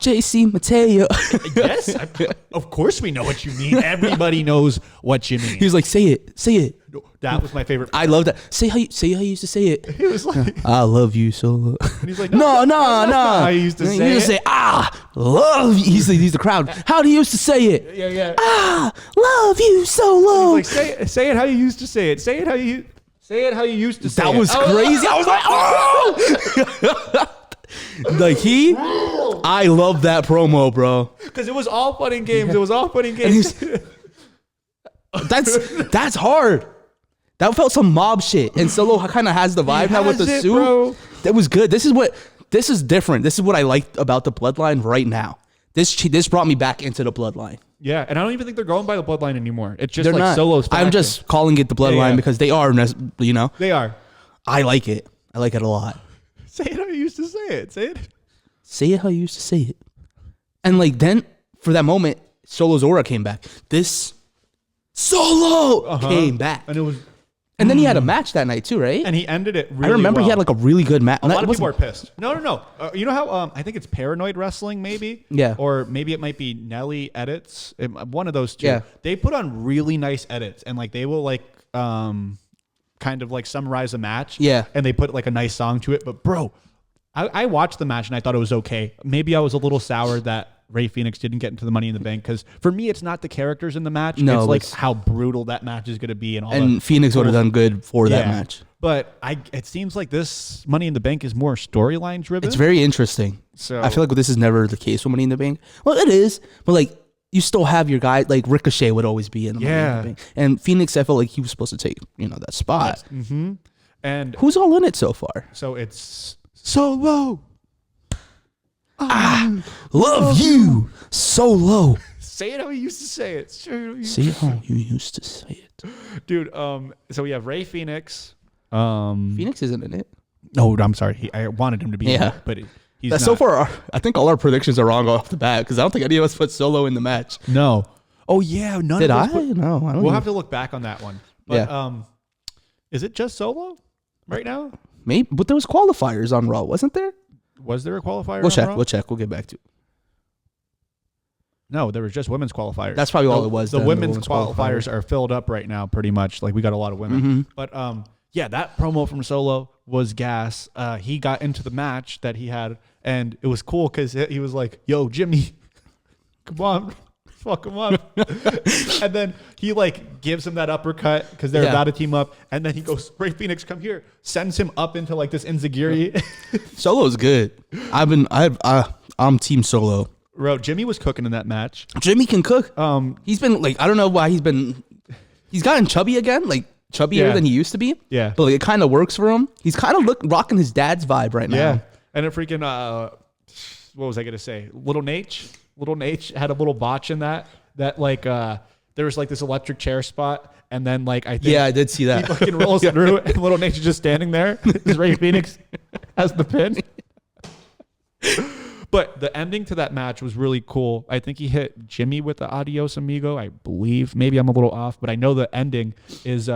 JC Mateo. Yes, of course we know what you mean. Everybody knows what you mean. He's like, say it. That was my favorite. I love that. Say how you used to say it. He was like, I love you, Solo. and he's like, No. I used to say He used to say, love you. He's the crowd. How do you used to say it? Yeah. Love you, Solo. He's like, say it how you used to say it. Say it how you used to say it. That was crazy. I was like, oh! I love that promo, bro. Because it was all fun and games. It was all fun and And games. that's hard. That felt some mob shit. And Solo kind of has the vibe now with the suit. Bro. That was good. This is different. This is what I liked about the bloodline right now. This brought me back into the bloodline. Yeah, and I don't even think they're going by the bloodline anymore. It's just They're like not. Solo's faction. I'm just calling it the bloodline because they are, They are. I like it. I like it a lot. Say it how you used to say it. Say it. Say it how you used to say it. And like then for that moment, Solo's aura came back. This Solo came back. And it was. And then he had a match that night too, right? And he ended it really I remember well. he had like a really good match. A lot of people are pissed. No. You know how I think it's Paranoid Wrestling, maybe? Yeah. Or maybe it might be Nelly Edits. One of those two. Yeah. They put on really nice edits, and like they will like kind of like summarize a match. Yeah. And they put like a nice song to it. But bro, I watched the match and I thought it was okay. Maybe I was a little sour that Rey Fenix didn't get into the Money in the Bank because for me it's not the characters in the match. No, it's like it's- how brutal that match is going to be and all. And Phoenix would have done good for that match. But it seems like this Money in the Bank is more storyline driven. It's very interesting. So I feel like this is never the case with Money in the Bank. Well, it is, but like you still have your guy. Like Ricochet would always be in the Money in the Bank, and Phoenix. I felt like he was supposed to take that spot. Mm-hmm. And Who's all in it so far? so it's Solo. Love you, Solo. Say it how you used to say it. See how you used to say it. Dude, so we have Rey Fenix. Phoenix isn't in it. No, I'm sorry. I wanted him to be in Yeah. it, but he's That's not. so far. I think all our predictions are wrong off the bat because I don't think any of us put Solo in the match. No. Oh yeah, none Did of I? us put- No, I don't. We'll know. have to look back on that one. But Yeah. is it just Solo right now? Maybe, but there was qualifiers on Raw, wasn't there? Was there a qualifier? We'll on check. Raw? We'll check. We'll get back to it. No, there was just women's qualifiers. That's probably all it was The then, the women's women's qualifiers qualifiers. are filled up right now, pretty much. Like we got a lot of women. Mm-hmm. But yeah, that promo from Solo was gas. He got into the match that he had, and it was cool because he was like, "Yo, Jimmy, come on, fuck him up." And then he like gives him that uppercut because they're about to team up, and then he goes, "Rey Fenix, come here," sends him up into like this enziguri. Solo's good. I'm Team Solo. Bro, Jimmy was cooking in that match. Jimmy can cook. Um, He's been like, I don't know why he's gotten chubby again, like chubbier Yeah. than he used to be. Yeah. But like, it kind of works for him. He's kind of rocking his dad's vibe right now. Yeah. And it freaking, what was I going to say? Little Nate had a little botch in that like, there was like this electric chair spot. And then like, I think Yeah, I did see that. he fucking rolls through and Little Nate's just standing there. Because Rey Fenix has the pin. But the ending to that match was really cool. I think he hit Jimmy with the adios amigo, I believe. Maybe I'm a little off, but I know the ending is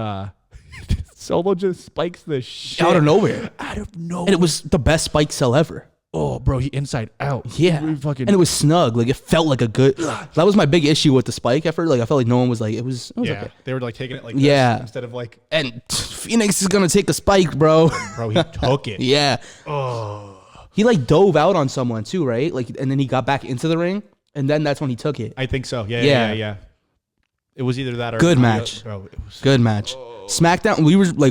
Solo just spikes the shit Out of nowhere. Out of nowhere. And it was the best spike sell ever. Oh, bro, he inside out. Yeah. He fucking, And it was snug. Like, it felt like a good. That was my big issue with the spike effort. Like, I felt like no one was like, it was yeah. okay. They were like taking it like Yeah. this instead of like, And Phoenix is going to take a spike, bro. bro, he took it. Yeah. Oh. He like dove out on someone too, right? Like, and then he got back into the ring, and then that's when he took it. I think so. Yeah. Yeah. It was either that or Good match. Bro, it was Good match. SmackDown.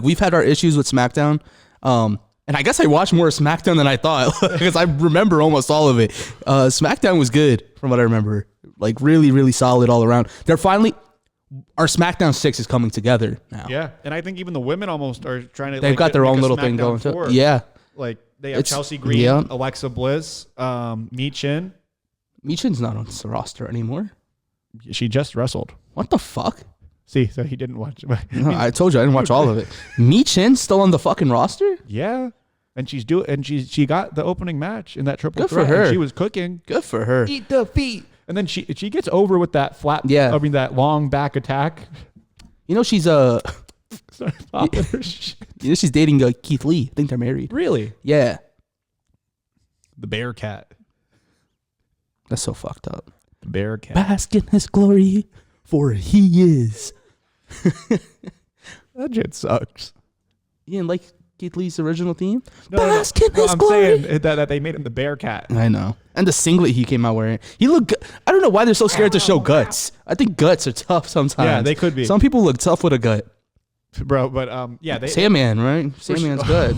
We've had our issues with SmackDown, and I guess I watched more of SmackDown than I thought because I remember almost all of it. SmackDown was good from what I remember. Like really, really solid all around. They're finally. Our SmackDown 6 is coming together now. Yeah, and I think even the women almost are trying to. They've like, got their make own a little thing SmackDown going too. 4. Yeah. Like they have It's- Chelsea Green, yeah. Alexa Bliss, Michin. Michin's not on the roster anymore. She just wrestled. What the fuck? See, so he didn't watch. No, I told you I didn't watch all of it. Michin's still on the fucking roster? Yeah, and she got the opening match in that triple Good for threat. her. And she was cooking. Good for her. Eat the feet. And then she gets over with that flat. Yeah. I mean that long back attack. You know she's Started popping her shit. You know she's dating Keith Lee. I think they're married. Really? Yeah. The bear cat. That's so fucked up. The bear cat. Bask in his glory, for he is. That shit sucks. You didn't like Keith Lee's original theme? No, Bask in his I'm glory. saying that they made him the bear cat. I know. And the singlet he came out wearing. He looked good. I don't know why they're so scared to show guts. I think guts are tough sometimes. Yeah, they could be. Some people look tough with a gut. Bro, but yeah, they Sandman, right? Sandman's good.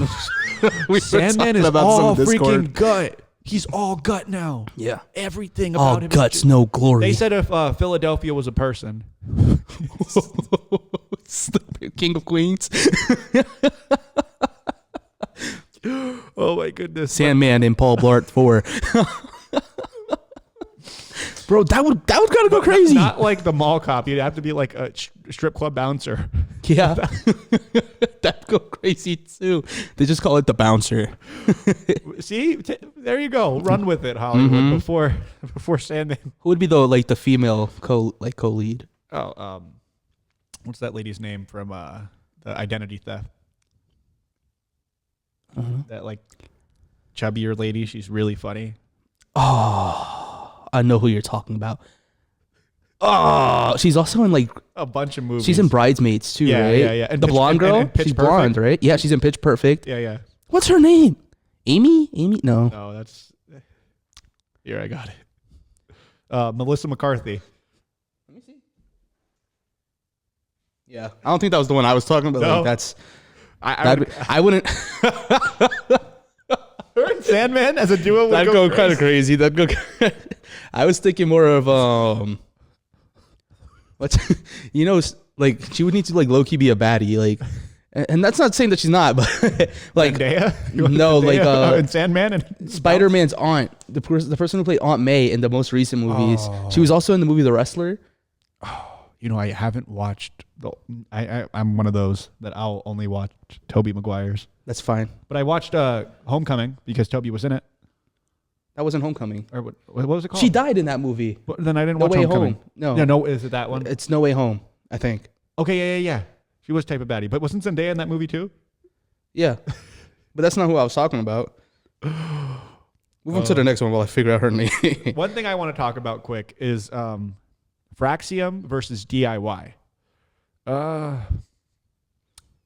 Sandman is all freaking gut. He's all gut now. Yeah. Everything about all him. guts, no glory. They said if Philadelphia was a person. It's the King of Queens. Oh my goodness. Sandman and Paul Blart 4. Bro, that would kind of go crazy. Not like the mall cop. You'd have to be like a strip club bouncer. Yeah. That'd go crazy too. They just call it the bouncer. See? There you go. Run with it, Hollywood. Before Sandman. Who would be the female co-lead? Oh, what's that lady's name from the Identity Theft? That like chubbier lady. She's really funny. Oh, I know who you're talking about. Oh, she's also in like a bunch of movies. She's in Bridesmaids too, right? Yeah. And the blonde girl. And she's blonde, right? Yeah, she's in Pitch Perfect. Yeah. What's her name? Amy? No. No, that's. Here, I got it. Melissa McCarthy. Let me see. Yeah, I don't think that was the one I was talking about. No. Like, that's. I wouldn't. Her and Sandman as a duo would That'd go kind of crazy. That'd go. I was thinking more of what's like she would need to like low key be a baddie, like, and that's not saying that she's not, but like Zendaya? No, like and Sandman and Spider-Man's aunt, the person who played Aunt May in the most recent movies. She was also in the movie The Wrestler. You know, I haven't watched. I'm one of those that I'll only watch Tobey Maguire's. That's fine. But I watched Homecoming because Tobey was in it. That wasn't Homecoming. Or what was it called? She died in that movie. But then I didn't No watch Way Homecoming. Home. No. Is it that one? It's No Way Home, I think. Okay, yeah. She was type of baddie, but wasn't Zendaya in that movie too? Yeah, but that's not who I was talking about. Move on to the next one while I figure out her name. One thing I want to talk about quick is Fraxium versus DIY.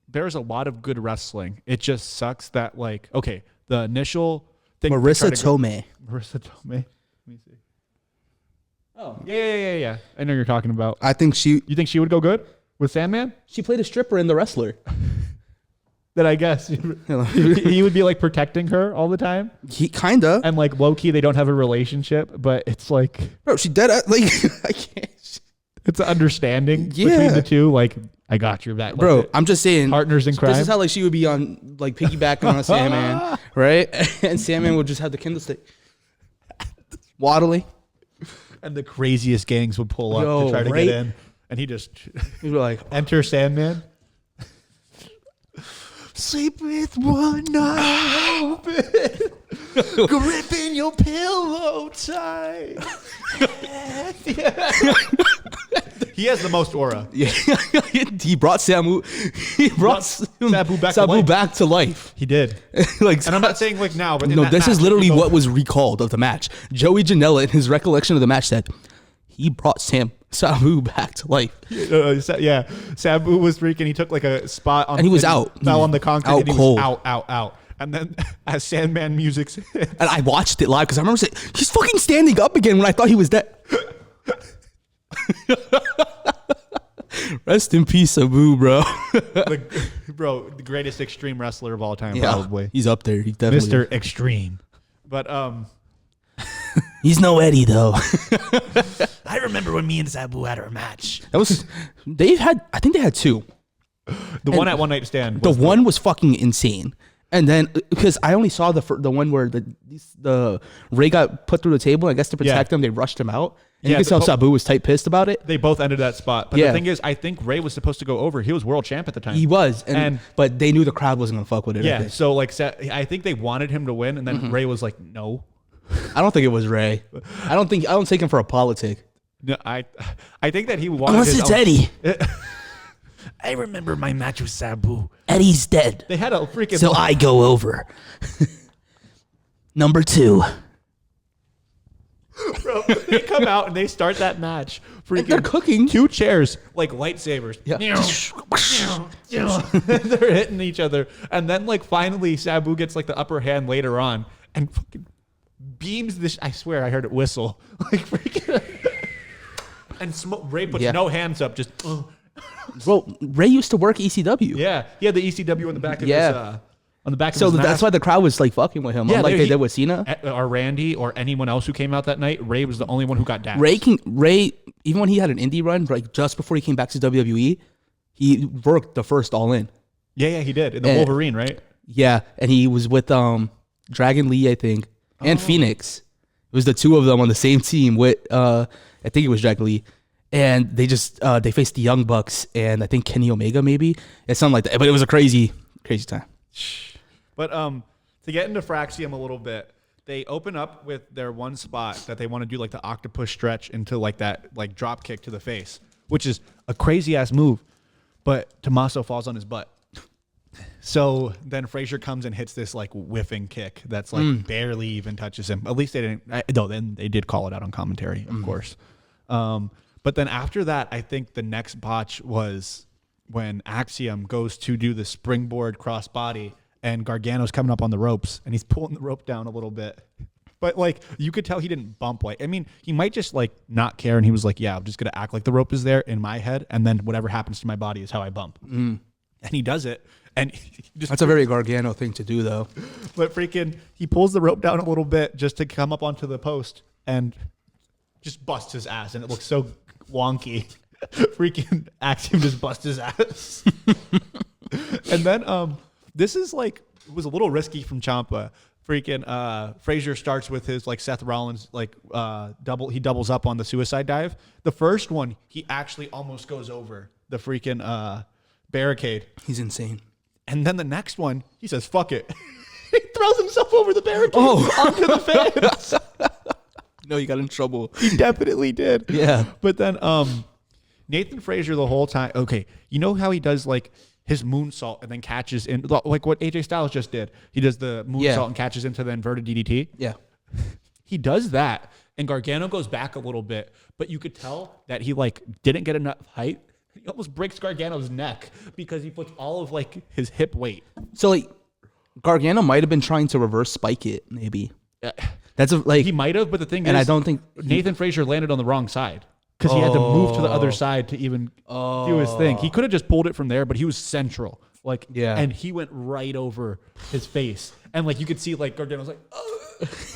There's a lot of good wrestling. It just sucks that the initial thing. Marissa Tomei. Marissa Tomei. Let me see. Oh yeah. I know you're talking about. I think You think she would go good with Sandman? she played a stripper in The Wrestler. That I guess he would be like protecting her all the time. He kinda. And like low key, they don't have a relationship, but it's like Bro, she dead. Like I can't. it's an understanding between the two. Like I got your back, Bro. I'm just saying. Partners in crime. This is how like she would be on like piggybacking on a Sandman, right? And Sandman would just have the Kindle stick, waddling. And the craziest gangs would pull up to try to get in, and he just He'd be like, enter Sandman. Sleep with one eye open, gripping your pillow tight. He has the most aura. yeah. He brought Sabu. He brought Sabu back to life. He did. Like, And I'm not saying like now, but in no, that this is match, literally he what was recalled of the match. Joey Janela, in his recollection of the match, said he brought Sabu back to life. Yeah, Sabu was freaking. He took like a spot on, And he was out. fell on the concrete, Out and he cold. was out. And then as Sandman music's hit, And I watched it live because I remember saying, he's fucking standing up again when I thought he was dead. Rest in peace, Sabu, bro. the greatest extreme wrestler of all time, probably. He's up there. He definitely. Mr. Extreme. But He's no Eddie though. I remember when me and Sabu had our match. I think they had two. the one at One Night Stand. The one was fucking insane. And then because I only saw the one where the Ray got put through the table, I guess to protect him, they rushed him out. And you could tell Sabu was tight pissed about it. They both ended that spot. But the thing is, I think Ray was supposed to go over. He was world champ at the time. He was, but they knew the crowd wasn't gonna fuck with it. Yeah, so like I think they wanted him to win, and then Ray was like, no. I don't think it was Ray. I don't take him for a politic. No, I think that he wanted Unless his it's own- Eddie. I remember my match with Sabu. Eddie's dead. They had a freaking. So I go over. Number 2. Bro, they come out and they start that match. Freaking they're cooking 2 chairs like lightsabers. Yeah. They're hitting each other, and then like finally Sabu gets like the upper hand later on and fucking beams this. I swear I heard it whistle like freaking. And Ray puts no hands up, just. Well, Ray used to work ECW. Yeah, he had the ECW on the back of his. On the back of so his that's mask. why the crowd was like fucking with him, like they did with Cena or Randy or anyone else who came out that night. Ray was the only one who got dashed. Ray, even when he had an indie run, like just before he came back to WWE, he worked the first All In. Yeah, he did in the Wolverine, right? Yeah, and he was with Dragon Lee, I think, and Phoenix. It was the 2 of them on the same team with I think it was Dragon Lee. And they just they faced the Young Bucks and I think Kenny Omega maybe. It's something like that. But it was a crazy time. But to get into Fraxium a little bit, they open up with their one spot that they want to do like the octopus stretch into like that like drop kick to the face, which is a crazy ass move. But Tommaso falls on his butt. So then Frazier comes and hits this like whiffing kick that's like barely even touches him. At least they didn't. No, then they did call it out on commentary, of course. But then after that, I think the next botch was when Axiom goes to do the springboard crossbody and Gargano's coming up on the ropes and he's pulling the rope down a little bit. But like you could tell he didn't bump like, I mean, he might just like not care. And he was like, yeah, I'm just going to act like the rope is there in my head. And then whatever happens to my body is how I bump. And he does it. And that's a very Gargano thing to do though. But freaking, he pulls the rope down a little bit just to come up onto the post and just busts his ass. And it looks so wonky. Freaking Axiom just busts his ass. And then this is like, it was a little risky from Ciampa. Freaking Frazier starts with his like Seth Rollins like he doubles up on the suicide dive. The first one he actually almost goes over the freaking barricade. He's insane. And then the next one he says fuck it. He throws himself over the barricade onto the fence. No, he got in trouble. He definitely did. Yeah. But then Nathan Frazier the whole time. Okay, you know how he does like his moonsault and then catches in, like what AJ Styles just did. He does the moonsault and catches into the inverted DDT. Yeah. He does that, and Gargano goes back a little bit, but you could tell that he like didn't get enough height. He almost breaks Gargano's neck because he puts all of like his hip weight. So like Gargano might have been trying to reverse spike it, maybe. That's like he might have, but the thing and is, I don't think Nathan Frazier landed on the wrong side. Because he had to move to the other side to even do his thing. He could have just pulled it from there, but he was central. Like, and he went right over his face. And like you could see like Gargano's like,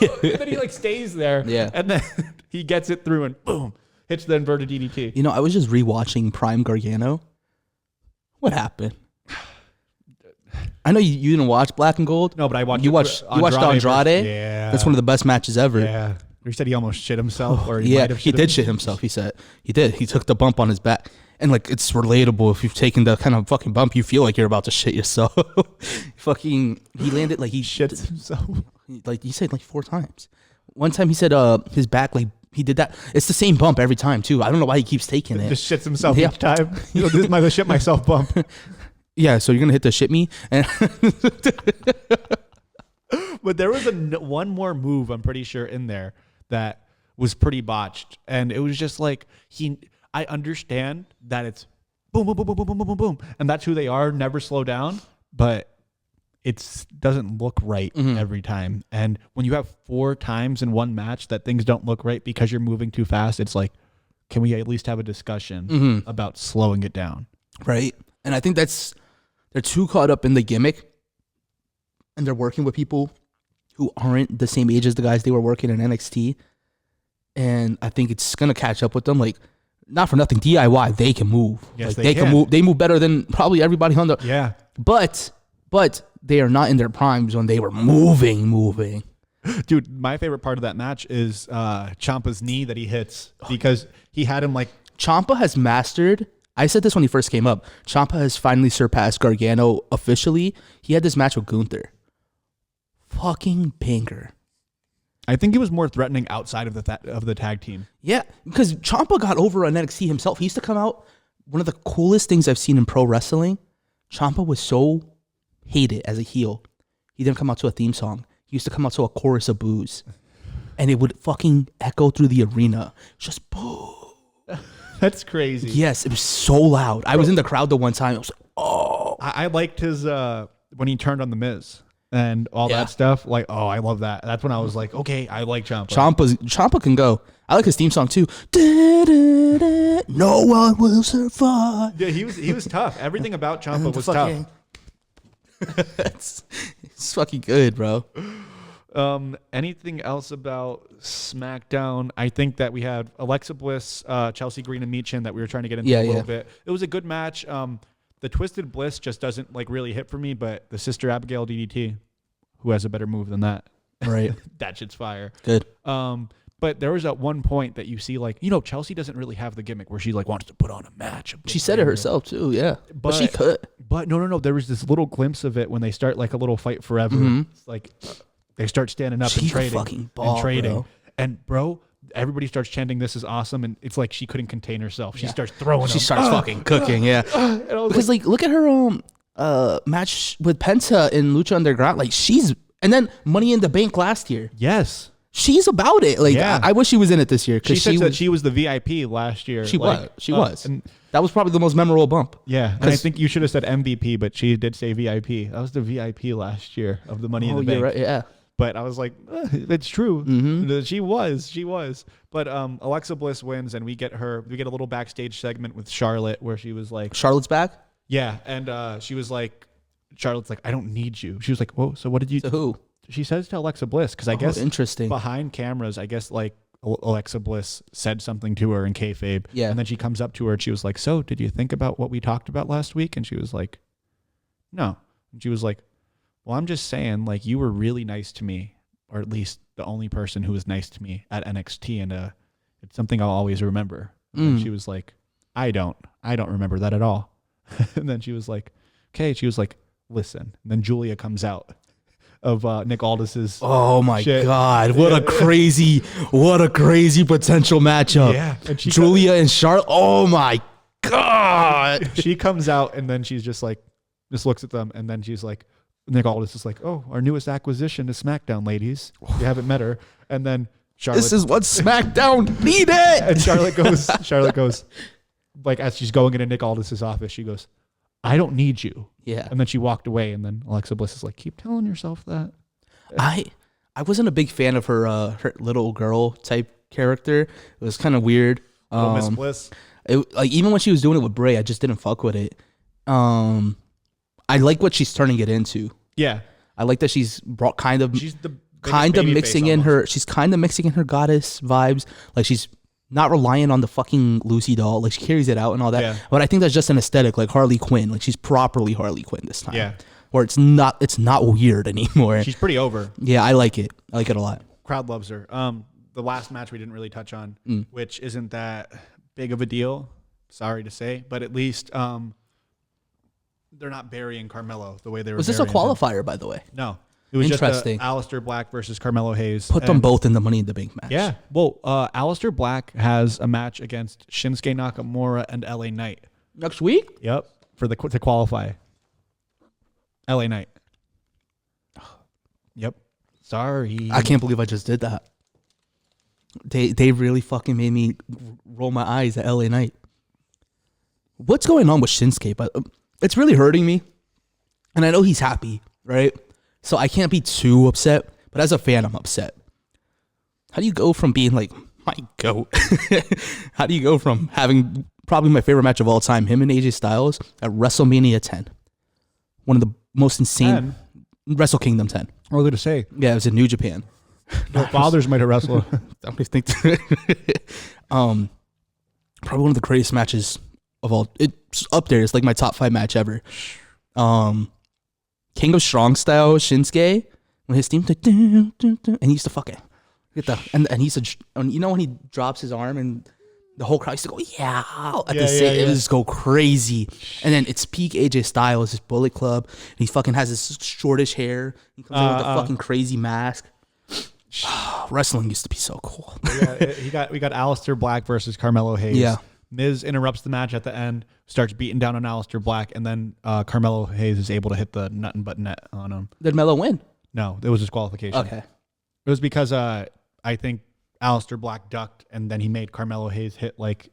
and then he like stays there. Yeah. And then he gets it through and boom, hits the inverted DDT. You know, I was just rewatching Prime Gargano. What happened? I know you didn't watch Black and Gold. No, but I watched you watched Andrade. Yeah. That's one of the best matches ever. Yeah. He said he almost shit himself, or he might have he did shit himself. He said he did. He took the bump on his back, and like it's relatable. If you've taken the kind of fucking bump, you feel like you're about to shit yourself. Fucking, he landed like he shits himself. Like he said like 4 times. One time he said his back like he did that. It's the same bump every time too. I don't know why he keeps taking it. Just shits himself each time. You know, this is my shit myself bump. Yeah, so you're gonna hit the shit me and. But there was one more move, I'm pretty sure, in there that was pretty botched. And it was just like, I understand that it's boom, boom, boom, boom, boom, boom, boom, boom. And that's who they are, never slow down. But it doesn't look right every time. And when you have 4 times in one match that things don't look right because you're moving too fast, it's like, can we at least have a discussion about slowing it down? Right. And I think they're too caught up in the gimmick. And they're working with people who aren't the same age as the guys they were working in NXT. And I think it's going to catch up with them. Like, not for nothing, DIY, they can move. Yes, like, they can move. They move better than probably everybody on the... Yeah. But they are not in their primes when they were moving. Dude, my favorite part of that match is Ciampa's knee that he hits because he had him like... Ciampa has mastered... I said this when he first came up. Ciampa has finally surpassed Gargano officially. He had this match with Gunther. Fucking banger. I think he was more threatening outside of the tag team. Yeah, because Ciampa got over on NXT himself. He used to come out one of the coolest things I've seen in pro wrestling. Ciampa was so hated as a heel. He didn't come out to a theme song. He used to come out to a chorus of boos. And it would fucking echo through the arena. Just boo. That's crazy. Yes, it was so loud. I was in the crowd the one time. I was like, oh. I liked his when he turned on the Miz and all that stuff. Like, oh, I love that. That's when I was like, okay, I like Ciampa. Ciampa can go. I like his theme song too. Da, da, da, no one will survive. Yeah, he was tough. Everything about Ciampa was tough. It's fucking good, bro. Anything else about SmackDown? I think that we had Alexa Bliss, Chelsea Green, and Michin that we were trying to get into a little bit. It was a good match. The Twisted Bliss just doesn't like really hit for me, but the Sister Abigail DDT, who has a better move than that? Right. That shit's fire. Good. But there was at one point that you see like, Chelsea doesn't really have the gimmick where she like wants to put on a match. She said it herself too, yeah. But she could. But no. There was this little glimpse of it when they start like a little fight forever. It's like they start standing up and trading. Fucking ball, bro. And bro, everybody starts chanting, "This is awesome!" And it's like she couldn't contain herself. She starts throwing. She starts fucking cooking. Yeah. Because like, look at her match with Penta in Lucha Underground. Like and then Money in the Bank last year. Yes. She's about it. Like, I wish she was in it this year. She said that she was the VIP last year. She was. And that was probably the most memorable bump. Yeah. And I think you should have said MVP, but she did say VIP. That was the VIP last year of the Money in the Bank. Right, yeah. But I was like, it's true. Mm-hmm. She was. But Alexa Bliss wins, and we get a little backstage segment with Charlotte where she was like, Charlotte's back? Yeah. And she was like, Charlotte's like, I don't need you. She was like, whoa, so what did you... So who? She says to Alexa Bliss, because I guess interesting. Behind cameras, I guess like Alexa Bliss said something to her in kayfabe. Yeah. And then she comes up to her and she was like, so did you think about what we talked about last week? And she was like, no. And she was like, well, I'm just saying, like, you were really nice to me, or at least the only person who was nice to me at NXT. And it's something I'll always remember. And she was like, I don't remember that at all. And then she was like, okay. She was like, listen. And then Julia comes out of Nick Aldis's. Oh my shit. God! What a crazy potential matchup. Yeah, and Julia and Charlotte. Oh my God! She comes out and then she's just looks at them and then she's like, Nick Aldis is like, oh, our newest acquisition is SmackDown, ladies. You haven't met her. And then Charlotte. This is what SmackDown needed. And Charlotte goes, like as she's going into Nick Aldis's office, she goes, I don't need you. Yeah. And then she walked away, and then Alexa Bliss is like, keep telling yourself that. I wasn't a big fan of her little girl type character. It was kind of weird. Miss Bliss. Like even when she was doing it with Bray, I just didn't fuck with it. I like what she's turning it into. Yeah. I like that she's brought she's kind of mixing in her goddess vibes. Like she's not relying on the fucking Lucy doll. Like she carries it out and all that. Yeah. But I think that's just an aesthetic, like Harley Quinn. Like she's properly Harley Quinn this time. Yeah. Where it's not weird anymore. She's pretty over. Yeah, I like it. I like it a lot. Crowd loves her. The last match we didn't really touch on, which isn't that big of a deal. Sorry to say, but at least they're not burying Carmelo the way they were. Was this a qualifier, by the way? No. It was interesting. Just Aleister Black versus Carmelo Hayes. Put them both in the Money in the Bank match. Yeah. Well, Aleister Black has a match against Shinsuke Nakamura and LA Knight. Next week? Yep. To qualify. LA Knight. Yep. Sorry. I can't believe I just did that. They really fucking made me roll my eyes at LA Knight. What's going on with Shinsuke? But it's really hurting me. And I know he's happy, right? So I can't be too upset, but as a fan, I'm upset. How do you go from being like my GOAT? How do you go from having probably my favorite match of all time, him and AJ Styles, at WrestleMania 10? One of the most insane... Wrestle Kingdom 10. What was I to say? Yeah, it was in New Japan. Their fathers might have wrestled. I think probably one of the greatest matches of all. It's up there. It's like my top 5 match ever. King of Strong Style Shinsuke, when his team like, dun, dun, dun, and he used to fucking get the and he used to, you know, when he drops his arm and the whole crowd used to go it was just go crazy. And then it's peak AJ Styles, his Bullet Club, and he fucking has this shortish hair. He comes in with the fucking crazy mask. Wrestling used to be so cool. We got Aleister Black versus Carmelo Hayes. Yeah. Miz interrupts the match at the end, starts beating down on Aleister Black, and then Carmelo Hayes is able to hit the nut and butt net on him. Did Melo win? No, it was disqualification. Okay. It was because I think Aleister Black ducked, and then he made Carmelo Hayes hit like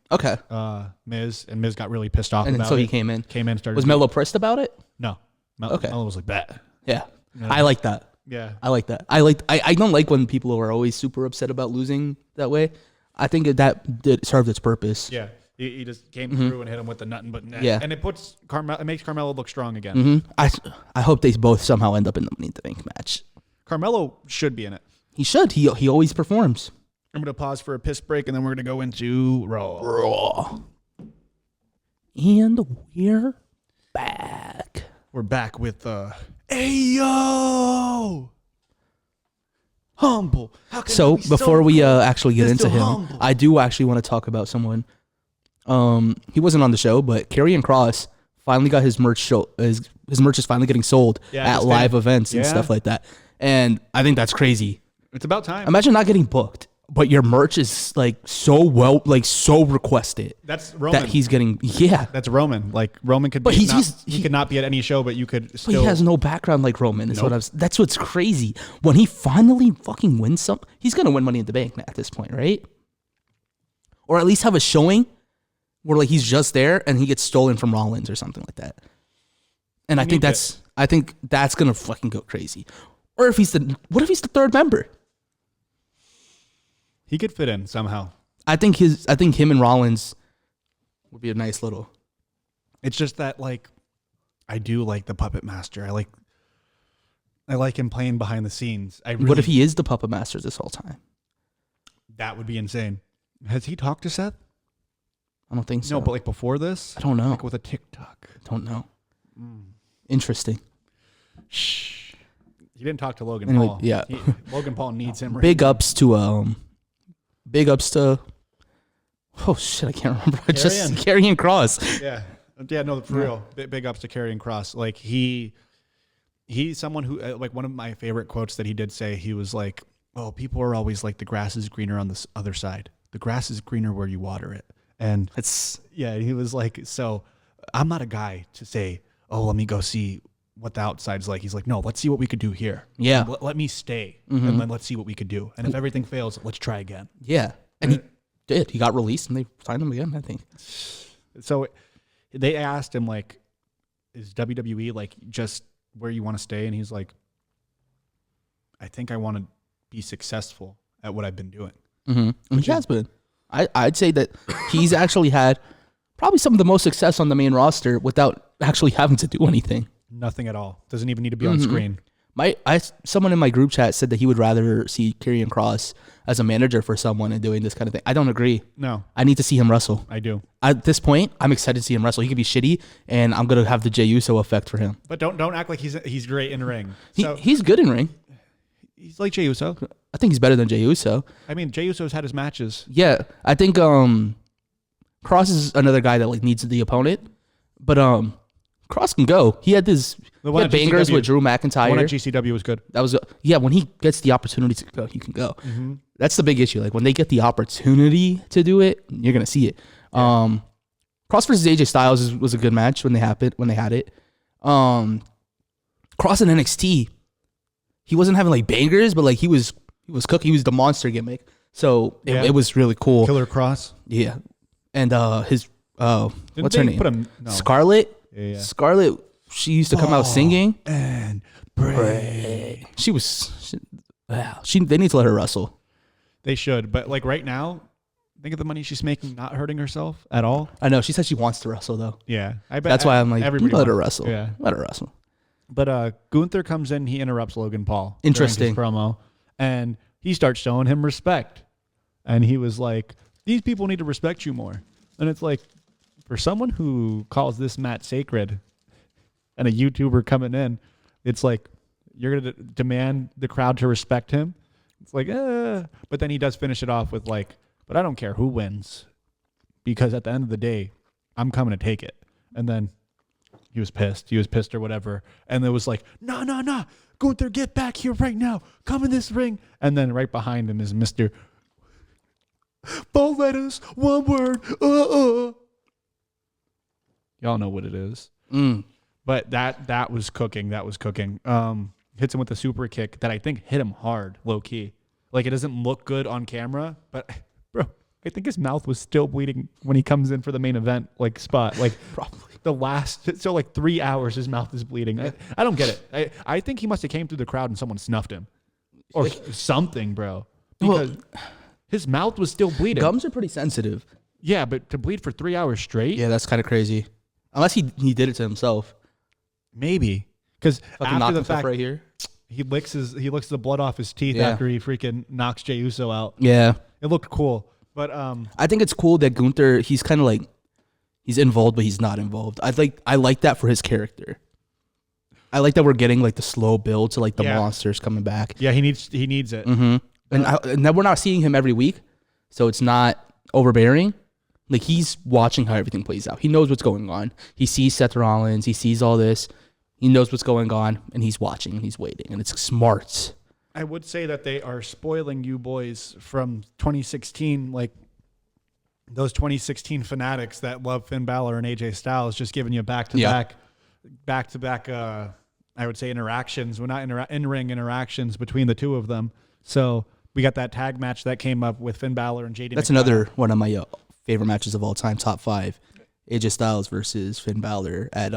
Miz, and Miz got really pissed off and about so it. he came in. Started. Was Melo pressed about it? No. Okay. Melo was like, bet. Yeah. I like that. Yeah. I like that. I don't like when people are always super upset about losing that way. I think that did served its purpose. Yeah. He just came through and hit him with the nut and butt net. Yeah. And it makes Carmelo look strong again. I hope they both somehow end up in the Money in the Bank match. Carmelo should be in it. He should. He always performs. I'm going to pause for a piss break, and then we're going to go into Raw. And we're back. We're back with Ayo! Humble. So before we actually get into him, Humble. I do actually want to talk about someone. He wasn't on the show, but Karrion Kross finally got his merch show. His merch is finally getting sold at live events and stuff like that. And I think that's crazy. It's about time. Imagine not getting booked, but your merch is like so requested. That's Roman. That he's getting. Yeah, That's Roman. Like Roman could, But be he could not be at any show, but you could still. but he has no background like Roman. Is what that's what's crazy. When he finally fucking wins he's gonna win Money in the Bank at this point, right? Or at least have a showing where like he's just there and he gets stolen from Rollins or something like that. And I think that's gonna fucking go crazy. Or if what if he's the third member? He could fit in somehow. I think him and Rollins would be a nice little. It's just that like, I do like the Puppet Master. I like him playing behind the scenes. What if he is the puppet master this whole time? That would be insane. Has he talked to Seth? I don't think so. No, but like before this? I don't know. Like with a TikTok. I don't know. Interesting. Shh. He didn't talk to Logan Anyway, Paul. yeah. Logan Paul needs him. Big ups to oh shit, I can't remember. Just Karrion Kross. Yeah. Yeah, no, for real. Big ups to Karrion Kross. Like he's someone who like one of my favorite quotes that he did say, he was like, "Oh, people are always like the grass is greener on this other side. The grass is greener where you water it." And he was like, so I'm not a guy to say, "Oh, let me go see what the outside's like." He's like, "No, let's see what we could do here. Yeah. Let me stay and then let's see what we could do. And if everything fails, let's try again." Yeah. And he did. He got released and they signed him again, I think. So they asked him, like, is WWE like just where you want to stay? And he's like, I think I want to be successful at what I've been doing. Mm-hmm. He has been. I'd say that he's actually had probably some of the most success on the main roster without actually having to do anything. Nothing at all. Doesn't even need to be on screen. Someone in my group chat said that he would rather see Karrion Kross as a manager for someone and doing this kind of thing. I don't agree. No. I need to see him wrestle. I do. At this point, I'm excited to see him wrestle. He could be shitty, and I'm gonna have the Jey Uso effect for him. But don't act like he's great in ring. He's good in ring. He's like Jey Uso. I think he's better than Jey Uso. I mean, Jey Uso's had his matches. Yeah, I think Kross is another guy that like needs the opponent, but Kross can go. He had bangers with Drew McIntyre. The one at GCW was good. That was when he gets the opportunity to go, he can go. Mm-hmm. That's the big issue. Like when they get the opportunity to do it, you're gonna see it. Yeah. Kross versus AJ Styles was a good match when they had it. Kross in NXT, he wasn't having like bangers, but like he was cooking. He was the monster gimmick, so it was really cool. Killer Kross. Yeah, and his what's her name? Scarlett. Yeah. Scarlett. She used to come out singing and pray. They need to let her wrestle. They should, but like right now, think of the money she's making, not hurting herself at all. I know. She said she wants to wrestle though. Yeah, I bet. That's why I'm like, let her wrestle. Yeah, let her wrestle. But Gunther comes in, he interrupts Logan Paul. Interesting during his promo, and he starts showing him respect. And he was like, "These people need to respect you more." And it's like, for someone who calls this match sacred, and a YouTuber coming in, it's like you're gonna demand the crowd to respect him. It's like, but then he does finish it off with like, "But I don't care who wins, because at the end of the day, I'm coming to take it." And then he was pissed or whatever. And it was like, no, Gunther, get back here right now. Come in this ring. And then right behind him is Mr. 4 letters, 1 word. Y'all know what it is. But that was cooking. That was cooking. Hits him with a super kick that I think hit him hard, low key. Like, it doesn't look good on camera, but bro, I think his mouth was still bleeding when he comes in for the main event like spot. Like probably the last, so like 3 hours, his mouth is bleeding. I don't get it. I think he must have came through the crowd and someone snuffed him or something, bro. Because his mouth was still bleeding. Gums are pretty sensitive. Yeah, but to bleed for 3 hours straight? Yeah, that's kind of crazy. Unless he did it to himself. Maybe. Because after the fact, right here, he licks the blood off his teeth after he freaking knocks Jey Uso out. Yeah. It looked cool. But I think it's cool that Gunther, he's kind of like, he's involved, but he's not involved. I like that for his character. I like that we're getting like the slow build to like the monsters coming back. Yeah, he needs it. Mm-hmm. And that we're not seeing him every week, so it's not overbearing. Like, he's watching how everything plays out. He knows what's going on. He sees Seth Rollins. He sees all this. He knows what's going on, and he's watching and he's waiting, and it's smart. I would say that they are spoiling you boys from 2016, like those 2016 fanatics that love Finn Balor and AJ Styles, just giving you back to back. I would say interactions. Well, not in-ring interactions between the two of them. So we got that tag match that came up with Finn Balor and JD. That's another one of my favorite matches of all time, top 5. AJ Styles versus Finn Balor at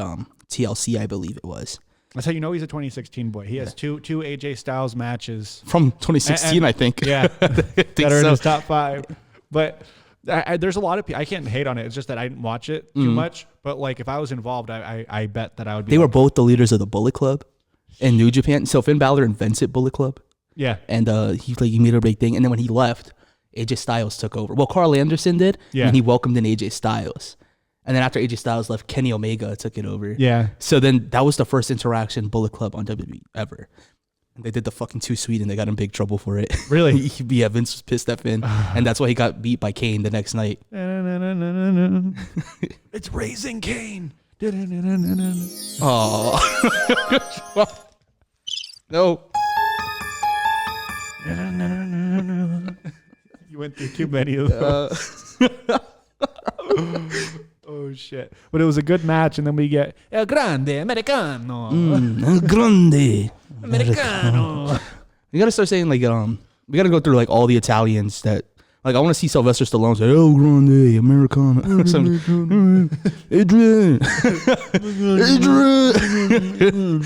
TLC, I believe it was. That's how you know he's a 2016 boy. He has two AJ Styles matches from 2016, I think. Yeah, that are in his top 5. But there's a lot of people. I can't hate on it. It's just that I didn't watch it too much. But like, if I was involved, I bet that I would be. They were both the leaders of the Bullet Club in New Japan. So Finn Balor invented Bullet Club. Yeah, and he made a big thing. And then when he left, AJ Styles took over. Well, Carl Anderson did. Yeah, and he welcomed in AJ Styles. And then after AJ Styles left, Kenny Omega took it over. Yeah. So then that was the first interaction Bullet Club on WWE ever. And they did the fucking too sweet, and they got in big trouble for it. Really? Yeah, Vince was pissed at Finn. And that's why he got beat by Kane the next night. It's Raising Kane. Oh. No. You went through too many of those. Oh shit! But it was a good match, and then we get El Grande Americano. El Grande Americano. You gotta start saying like we gotta go through like all the Italians that like I want to see Sylvester Stallone say El Grande Americano. Adrian. Adrian.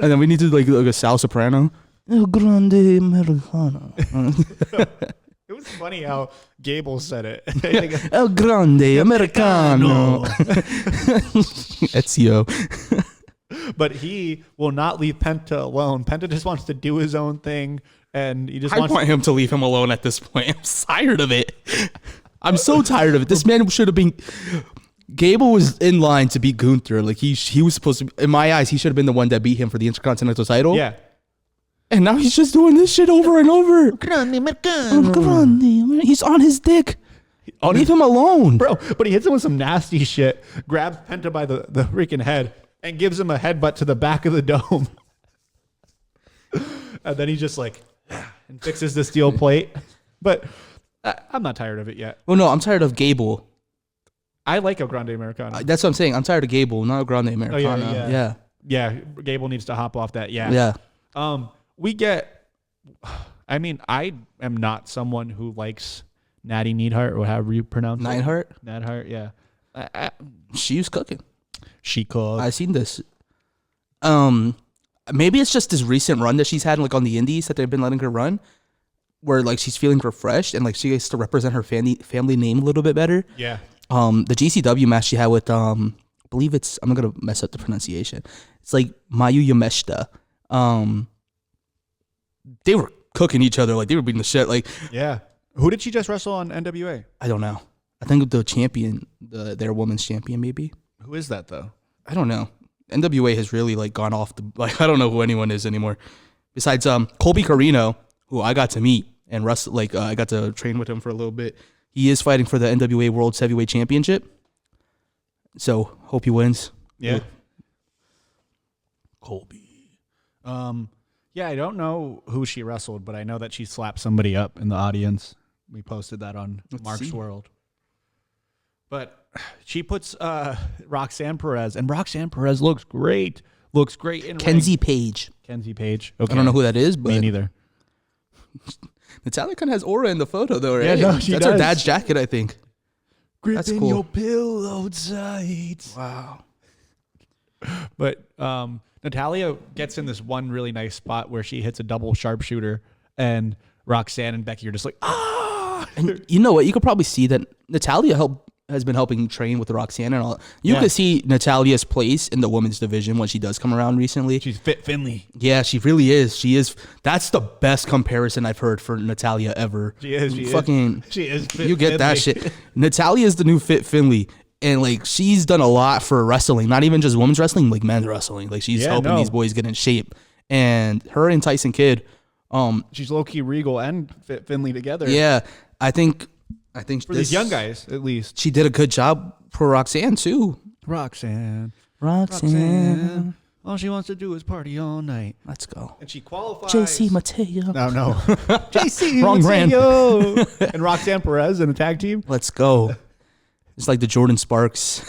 And then we need to like a Sal Soprano. El Grande Americano. It was funny how Gable said it. El Grande Americano. Ezio. But he will not leave Penta alone. Penta just wants to do his own thing, and he just I want him to leave him alone at this point. I'm tired of it. I'm so tired of it. This man should have been. Gable was in line to beat Gunther. Like he was supposed to. In my eyes, he should have been the one that beat him for the Intercontinental title. Yeah. And now he's just doing this shit over and over. Grande Americano. Grande. He's on his dick. Leave him alone. Bro, but he hits him with some nasty shit, grabs Penta by the freaking head, and gives him a headbutt to the back of the dome. And then he just like, and fixes the steel plate. But I'm not tired of it yet. Well, no, I'm tired of Gable. I like El Grande Americano. That's what I'm saying. I'm tired of Gable, not El Grande Americano. Oh, yeah. Yeah, Gable needs to hop off that. Yeah. Yeah. We get, I mean, I am not someone who likes Natty Neidhart or however you pronounce it. Neidhart? Neidhart, yeah. She was cooking. She cooked. I seen this. Maybe it's just this recent run that she's had like on the indies that they've been letting her run where like she's feeling refreshed and like she gets to represent her family name a little bit better. Yeah. The GCW match she had with, I believe it's, I'm not going to mess up the pronunciation. It's like Mayu Yameshita. They were cooking each other. Like, they were beating the shit. Like, yeah. Who did she just wrestle on NWA? I don't know. I think the champion, their women's champion, maybe. Who is that, though? I don't know. NWA has really, like, gone off the... Like, I don't know who anyone is anymore. Besides Colby Carino, who I got to meet and wrestle... Like, I got to train with him for a little bit. He is fighting for the NWA World Heavyweight Championship. So, hope he wins. Yeah. Colby. Yeah, I don't know who she wrestled, but I know that she slapped somebody up in the audience. We posted that on Let's Mark's see. World. But she puts Roxanne Perez, and Roxanne Perez looks great. Looks great in Kenzie ring. Page. Kenzie Page. Okay. I don't know who that is, but Me neither. Natalia kind of has aura in the photo, though, right? Yeah, no, she That's does. her dad's jacket, I think. That's Gripping cool. your pillow tight. Wow. But Natalia gets in this one really nice spot where she hits a double sharpshooter, and Roxanne and Becky are just like, ah! And you know what? You could probably see that Natalia has been helping train with Roxanne and all. You could see Natalia's place in the women's division when she does come around recently. She's fit Finley. Yeah, she really is. She is. That's the best comparison I've heard for Natalia ever. She is. She Fucking, She is fit you get that Finley. shit. Natalia is the new Fit Finley. And like she's done a lot for wrestling, not even just women's wrestling, like men's wrestling. Like she's helping these boys get in shape. And her and Tyson Kidd, She's low-key Regal and Fit Finley together. yeah, I think For these young guys, at least. she did a good job for Roxanne too. Roxanne. All she wants to do is party all night. Let's go. And she qualifies. JC Mateo. No. JC Wrong brand. Mateo. And Roxanne Perez in a tag team. Let's go. It's like the Jordan Sparks.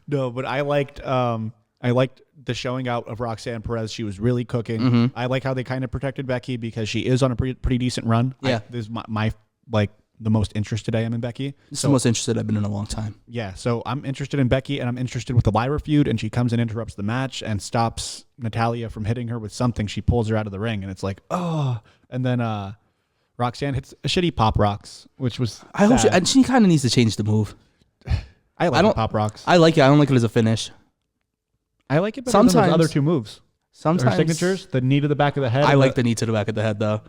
No, but I liked the showing out of Roxanne Perez. She was really cooking. I like how they kind of protected Becky because she is on a pretty decent run. Yeah. This is my like the most interested I am in Becky. It's the most interested I've been in a long time. Yeah, so I'm interested in Becky, and I'm interested with the Lyra feud, and she comes and interrupts the match and stops Natalia from hitting her with something. She pulls her out of the ring, and it's like, oh. And then Roxanne hits a shitty Pop Rocks, which was I hope sad. she kind of needs to change the move. I like the Pop Rocks. I like it. I don't like it as a finish. I like it better than Sometimes- those other two moves. Sometimes Her signatures, the knee to the back of the head. I and like the knee to the back of the head though.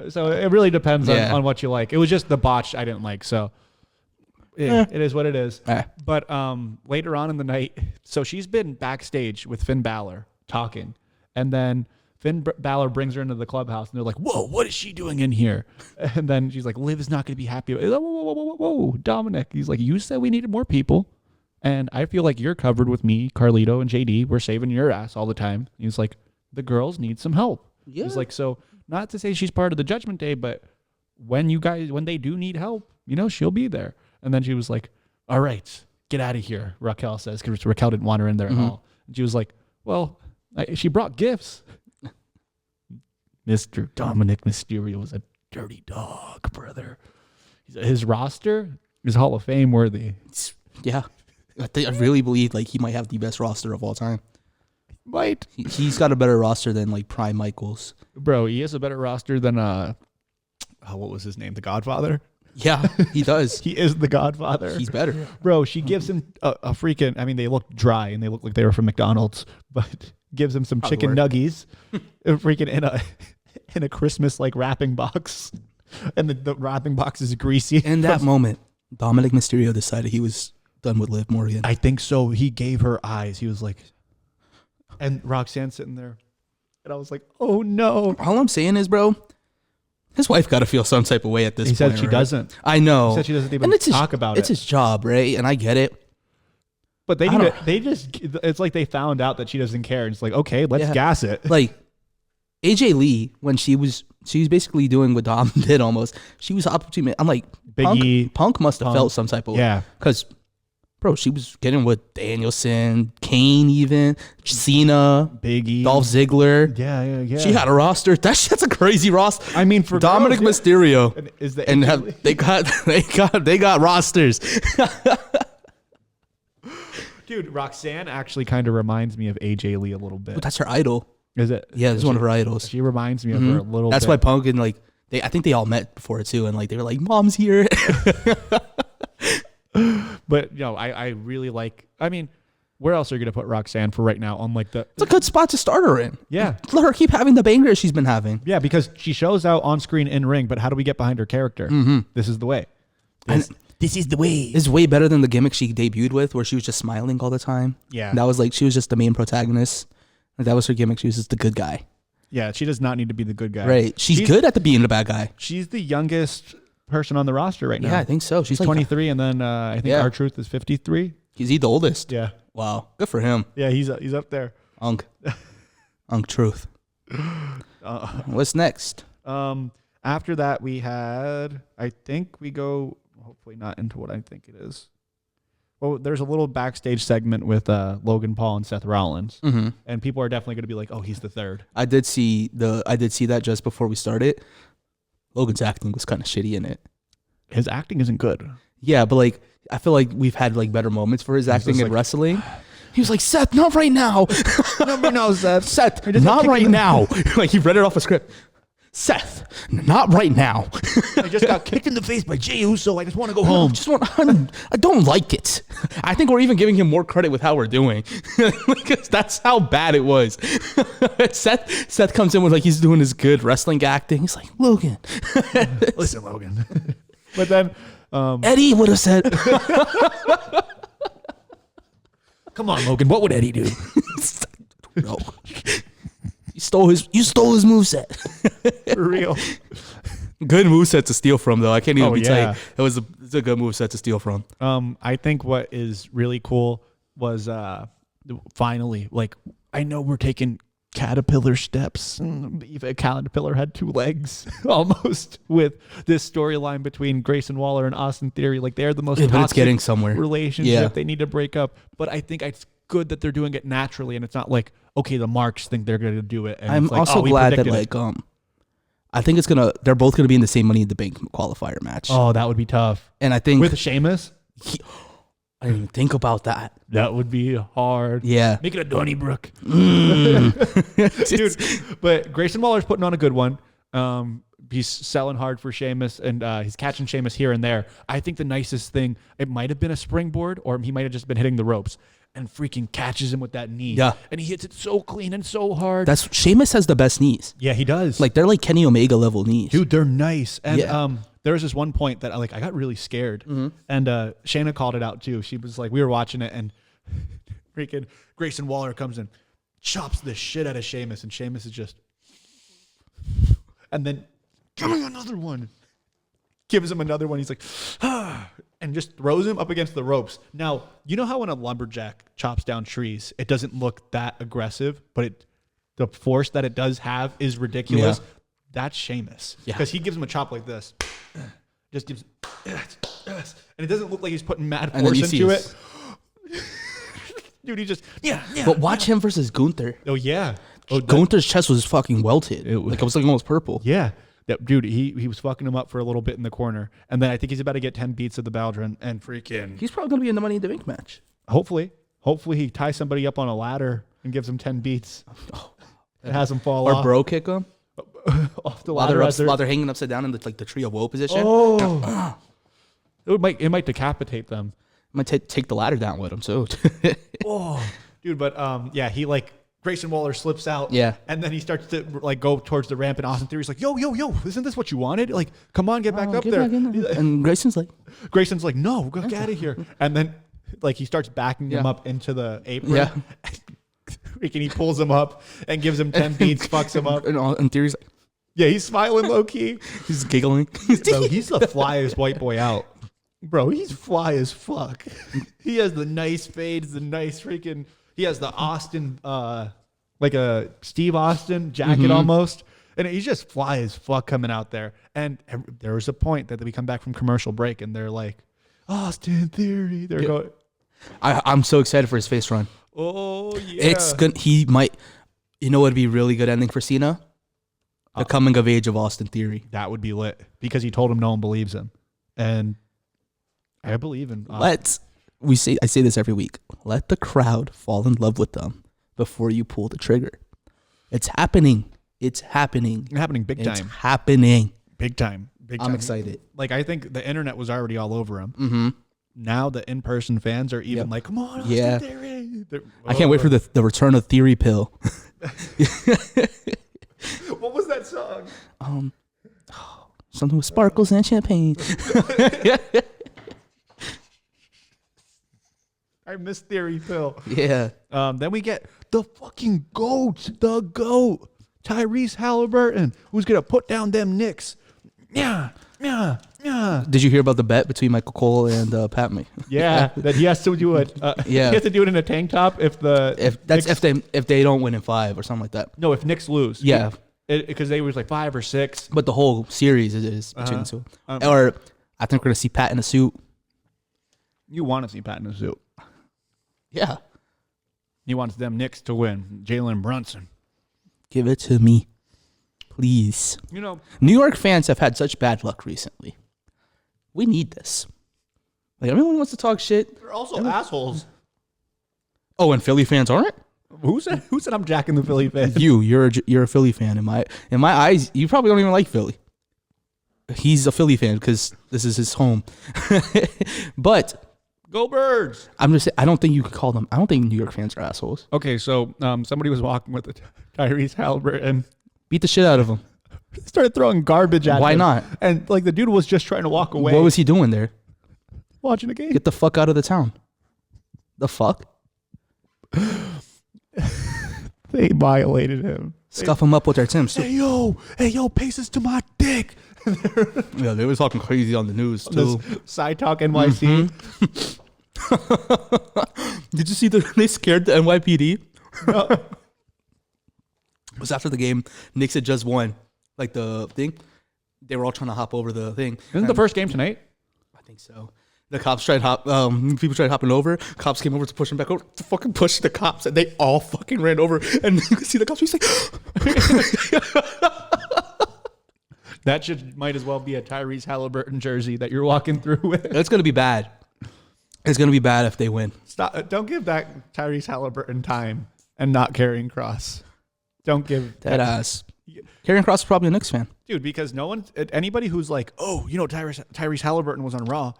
So it really depends Yeah. on what you like. It was just the botch I didn't like. So it is what it is. But later on in the night, so she's been backstage with Finn Balor talking. And then Finn Balor brings her into the clubhouse and they're like, whoa, what is she doing in here? And then she's like, Liv is not going to be happy. Whoa, whoa, Dominic. He's like, you said we needed more people. And I feel like you're covered with me, Carlito, and JD. We're saving your ass all the time. He's like, the girls need some help. Yeah. He's like, so not to say she's part of the Judgment Day, but when they do need help, she'll be there. And then she was like, all right, get out of here, Raquel says, because Raquel didn't want her in there at all. And she was like, well, she brought gifts. Mr. Dominic Mysterio was a dirty dog, brother. His roster is Hall of Fame worthy. Yeah. I really believe like he might have the best roster of all time. Might. He's got a better roster than like Prime Michaels. Bro, he has a better roster than what was his name? The Godfather? Yeah, he does. He is the Godfather. He's better. Bro, she gives him a freaking, I mean, they look dry and they look like they were from McDonald's, but gives him some chicken nuggies freaking in a Christmas like wrapping box. And the wrapping box is greasy. In that moment, Dominic Mysterio decided he was done with Liv Morgan. I think so. He gave her eyes. He was like, and Roxanne sitting there. And I was like, oh no. All I'm saying is, bro, his wife got to feel some type of way at this point. He said she right? doesn't. I know. He said she doesn't even And it's talk about it. It's his job, right? And I get it. But it's like they found out that she doesn't care. And it's like, okay, let's gas it. Like AJ Lee, when she was basically doing what Dom did almost. She was up to me. I'm like, Punk must have felt some type of way. Yeah. Because, bro, she was getting with Danielson, Kane even, Cena, Biggie, Dolph Ziggler. Yeah. She had a roster. That's a crazy roster. I mean, for Dominic girls, Mysterio. And is the And they got rosters. Dude, Roxanne actually kind of reminds me of AJ Lee a little bit. But that's her idol. Is it? Yeah, it's one of her idols. She reminds me of her a little That's bit. why Punk and like I think they all met before too, and like they were like, "Mom's here." But I really like. I mean, where else are you gonna put Roxanne for right now? On like It's a good spot to start her in. Yeah. Let her keep having the bangers she's been having. Yeah, because she shows out on screen in ring, but how do we get behind her character? This is the way. This is the way. It's way better than the gimmick she debuted with, where she was just smiling all the time. Yeah. That was like she was just the main protagonist. Like, that was her gimmick. She was just the good guy. Yeah, she does not need to be the good guy. Right. She's good at being the bad guy. She's the youngest person on the roster right now. Yeah, I think so. She's like 23, and then I think R-Truth is 53. Is he the oldest? Yeah. Wow. Good for him. Yeah, he's up there. Unk Truth. What's next? After that, we had, I think we go, hopefully not into what I think it is. Well, there's a little backstage segment with Logan Paul and Seth Rollins, and people are definitely going to be like, "Oh, he's the third." I did see that just before we started. Logan's acting was kind of shitty in it. His acting isn't good. Yeah, but like I feel like we've had like better moments for his acting in wrestling. He was like, "Seth, not right now. No, Seth. Seth, not right now." Like he read it off a script. Seth, not right now. I just got kicked in the face by Jey Uso. I just want to go home. I don't like it. I think we're even giving him more credit with how we're doing. Because that's how bad it was. Seth comes in with like he's doing his good wrestling acting. He's like, Logan. Listen, Logan. But then Eddie would have said, come on, Logan, what would Eddie do? No. You stole his moveset. For real. Good moveset to steal from, though. I can't even tell you. It's a good moveset to steal from. I think what is really cool was finally, like, I know we're taking caterpillar steps. If a caterpillar had two legs almost with this storyline between Grayson Waller and Austin Theory. Like, they're the most toxic it's getting somewhere. relationship. They need to break up. But I think it's good that they're doing it naturally, and it's not like, okay, the Marks think they're going to do it. And I'm it's like, also we glad that predicted like I think they're both gonna be in the same Money in the Bank qualifier match. Oh, that would be tough. And I think with Sheamus, I didn't even think about that. that would be hard. Yeah. Make it a Donnybrook. Dude, but Grayson Waller's putting on a good one. He's selling hard for Sheamus, and he's catching Sheamus here and there. I think the nicest thing, it might have been a springboard, or he might have just been hitting the ropes, and freaking catches him with that knee. Yeah. And he hits it so clean and so hard. Sheamus has the best knees. Yeah, he does. Like they're like Kenny Omega level knees. Dude, they're nice. And Yeah. there was this one point that I got really scared. And Shayna called it out too. She was like, we were watching it, and freaking Grayson Waller comes in, chops the shit out of Sheamus, and Sheamus is just, and then give me another one. Gives him another one. He's like, and just throws him up against the ropes. Now, you know how when a lumberjack chops down trees, it doesn't look that aggressive, but the force that it does have is ridiculous. Yeah. That's Sheamus. Yeah. Because he gives him a chop like this. Just gives, and it doesn't look like he's putting mad And then force you into see it. Dude, he just, yeah. But watch him versus Gunther. Oh, yeah. Oh, Gunther's chest was fucking welted. It was like almost purple. Yeah. That dude, he was fucking him up for a little bit in the corner. And then I think he's about to get 10 beats of the Baldwin and freaking. He's probably gonna be in the Money in the Bank match. Hopefully he ties somebody up on a ladder and gives him 10 beats. And has him fall off. Or bro kick him. Off the While ladder. they're hanging upside down in the tree of woe position. Oh. It might decapitate them. Might take the ladder down with him, so. Oh. Dude, but yeah, he Grayson Waller slips out. Yeah. And then he starts to go towards the ramp, and Austin Theory's like, yo, isn't this what you wanted? Like, come on, get back up there. And Grayson's like, no, go get out of here. And then he starts backing him up into the apron. Yeah. And he pulls him up and gives him 10 beats, fucks him up. And Theory's like, yeah, he's smiling low key. he's giggling. Bro, he's the flyest white boy out. Bro, he's fly as fuck. He has the nice fades, the nice freaking. He has the Austin, like a Steve Austin jacket almost. And he's just fly as fuck coming out there. And there was a point that we come back from commercial break and they're like, Austin Theory. They're going. I'm so excited for his face run. Oh, yeah. It's good. He might, you know what would be a really good ending for Cena? The coming of age of Austin Theory. That would be lit. Because he told him no one believes him. And I believe in Austin. I say this every week. Let the crowd fall in love with them before you pull the trigger. It's happening. It's happening. It's happening big time. It's happening. Big time. Big time. I'm excited. I think the internet was already all over him. Mm-hmm. Now the in-person fans are even like, come on, Austin Theory. I can't wait for the return of Theory Pill. What was that song? Something with sparkles and champagne. I miss Theory Phil. Yeah. Then we get the fucking GOAT, Tyrese Halliburton, who's gonna put down them Knicks. Yeah. Did you hear about the bet between Michael Cole and Pat May? Yeah, that he has to do it. Yeah, he has to do it in a tank top if they don't win in 5 or something like that. No, if Knicks lose. Yeah. Because they was like 5 or 6. But the whole series is between the two. Or I think we're gonna see Pat in a suit. You want to see Pat in a suit. Yeah. He wants them Knicks to win. Jalen Brunson. Give it to me, please. You know, New York fans have had such bad luck recently. We need this. Like, everyone wants to talk shit. they're also assholes. Oh, and Philly fans aren't? Who said I'm jacking the Philly fans? You're a Philly fan. In my eyes, you probably don't even like Philly. He's a Philly fan because this is his home. But Go Birds. I'm just saying, I don't think you could call them. I don't think New York fans are assholes. Okay, so somebody was walking with Tyrese Halliburton. Beat the shit out of him. Started throwing garbage at him. Why not? And like the dude was just trying to walk away. What was he doing there? Watching a game. Get the fuck out of the town. The fuck? They violated him. Scuff him up with their Timbs. Hey yo, paces to my dick. Yeah, they was talking crazy on the news too. Side Talk NYC. Did you see they scared the NYPD? No. It was after the game. Knicks had just won. Like the thing. They were all trying to hop over the thing. Isn't the first game tonight? I think so. The cops tried people tried hopping over. Cops came over to push them back over to fucking push the cops, and they all fucking ran over. And you can see the cops. He's like, That might as well be a Tyrese Halliburton jersey that you're walking through with. it's gonna be bad. It's gonna be bad if they win. Stop! Don't give that Tyrese Halliburton time and not carrying cross. Don't give That ass. Karrion Kross is probably a Knicks fan. dude, because no one, anybody who's like, oh, Tyrese Halliburton was on Raw,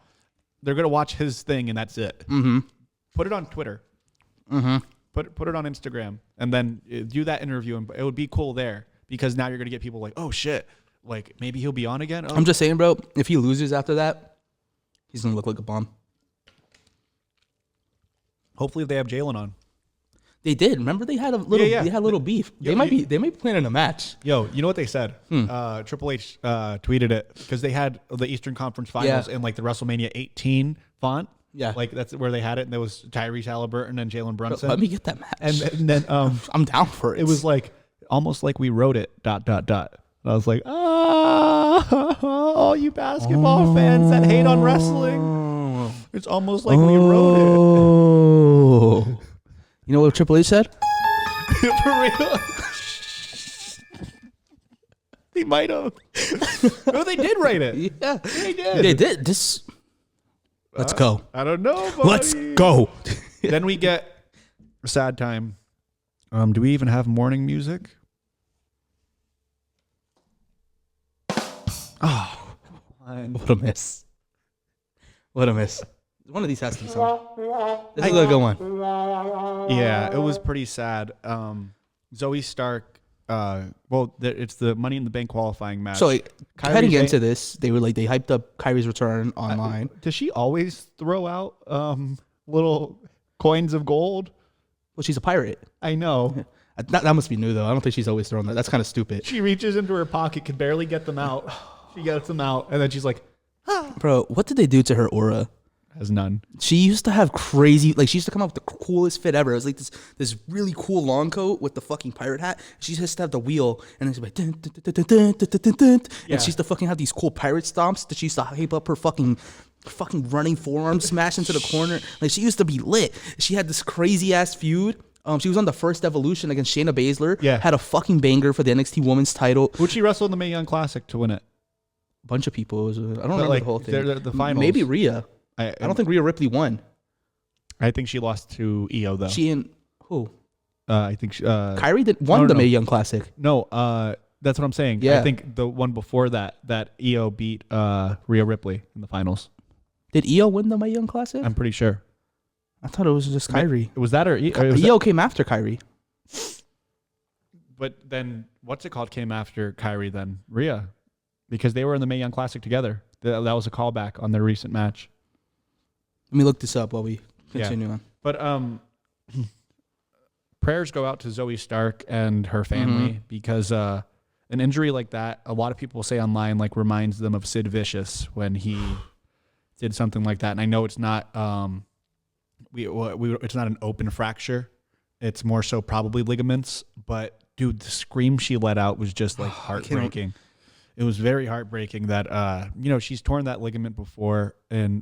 they're gonna watch his thing and that's it. Mm-hmm. Put it on Twitter. Mm-hmm. Put it on Instagram, and then do that interview, and it would be cool there because now you're gonna get people like, oh shit, like maybe he'll be on again. Oh. I'm just saying, bro. If he loses after that, he's gonna look like a bum. Hopefully they have Jalen on. They did. Remember they had a little. Yeah. They had a little beef. They might be planning a match. Yo, you know what they said? Triple H tweeted it because they had the Eastern Conference Finals in like the WrestleMania 18 font. Yeah, like that's where they had it, and there was Tyrese Halliburton and Jalen Brunson. Let me get that match. And then I'm down for it. It was like almost like we wrote it. ... And I was like, all you basketball fans that hate on wrestling. It's almost like we wrote it. You know what Triple H said? For real. They might have. No, they did write it. Yeah, they did. They did. Let's go. I don't know, buddy. Let's go. Then we get a sad time. Do we even have morning music? Oh, what a miss. What a miss. One of these has to be something. This is a good one. Yeah, it was pretty sad. Zoey Stark. It's the Money in the Bank qualifying match. So heading into this, they hyped up Kyrie's return online. Does she always throw out little coins of gold? Well, she's a pirate. I know. That must be new though. I don't think she's always throwing that. That's kind of stupid. She reaches into her pocket, can barely get them out. She gets them out, and then she's like, "Bro, what did they do to her aura?" Has none. She used to have crazy, she used to come out with the coolest fit ever. It was like this really cool long coat with the fucking pirate hat. She used to have the wheel, and it's like, and she used to fucking have these cool pirate stomps that she used to hype up her fucking running forearm smash into the corner. Like, she used to be lit. She had this crazy ass feud. She was on the first Evolution against Shayna Baszler. Yeah. Had a fucking banger for the NXT Women's title. Who'd she wrestle in the Mae Young Classic to win it? A bunch of people. I don't remember the whole thing. The finals. Maybe Rhea. I don't think Rhea Ripley won. I think she lost to Io though. She and who? I think Kyrie won the Mae Young Classic. No, that's what I'm saying. Yeah. I think the one before that Io beat Rhea Ripley in the finals. Did Io win the Mae Young Classic? I'm pretty sure. I thought it was just Kyrie. Was that or Io came after Kyrie? But then what's it called came after Kyrie then? Rhea, because they were in the Mae Young Classic together. That was a callback on their recent match. Let me look this up while we continue on. But prayers go out to Zoey Stark and her family because an injury like that, a lot of people say online, like reminds them of Sid Vicious when he did something like that. And I know it's not it's not an open fracture. It's more so probably ligaments, but dude, the scream she let out was just like heartbreaking. It was very heartbreaking that she's torn that ligament before,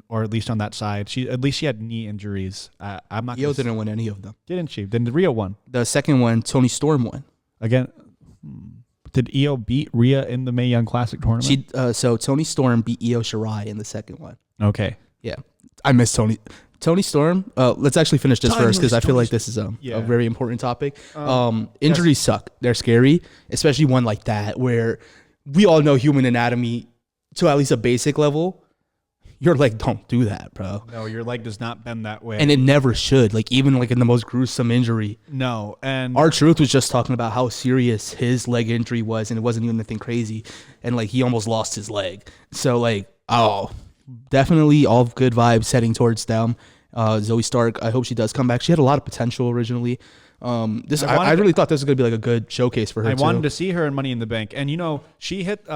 or at least on that side. She had knee injuries. I'm not. Io didn't win any of them, didn't she? Then the Rhea won. The second one, Toni Storm won Again. Did Io beat Rhea in the Mae Young Classic tournament? So Toni Storm beat Io Shirai in the second one. Okay. Yeah, I miss Toni Storm. Let's actually finish this first because I feel like this is a very important topic. Injuries suck. They're scary, especially one like that where we all know human anatomy to at least a basic level. Your leg don't do that, bro. No, your leg does not bend that way. And it never should. Like, even like in the most gruesome injury. No. And R-Truth was just talking about how serious his leg injury was, and it wasn't even anything crazy. And like, he almost lost his leg. So like, definitely all good vibes heading towards them. Zoey Stark, I hope she does come back. She had a lot of potential originally. I really thought this was going to be like a good showcase for her. I wanted to see her in Money in the Bank. And, she hit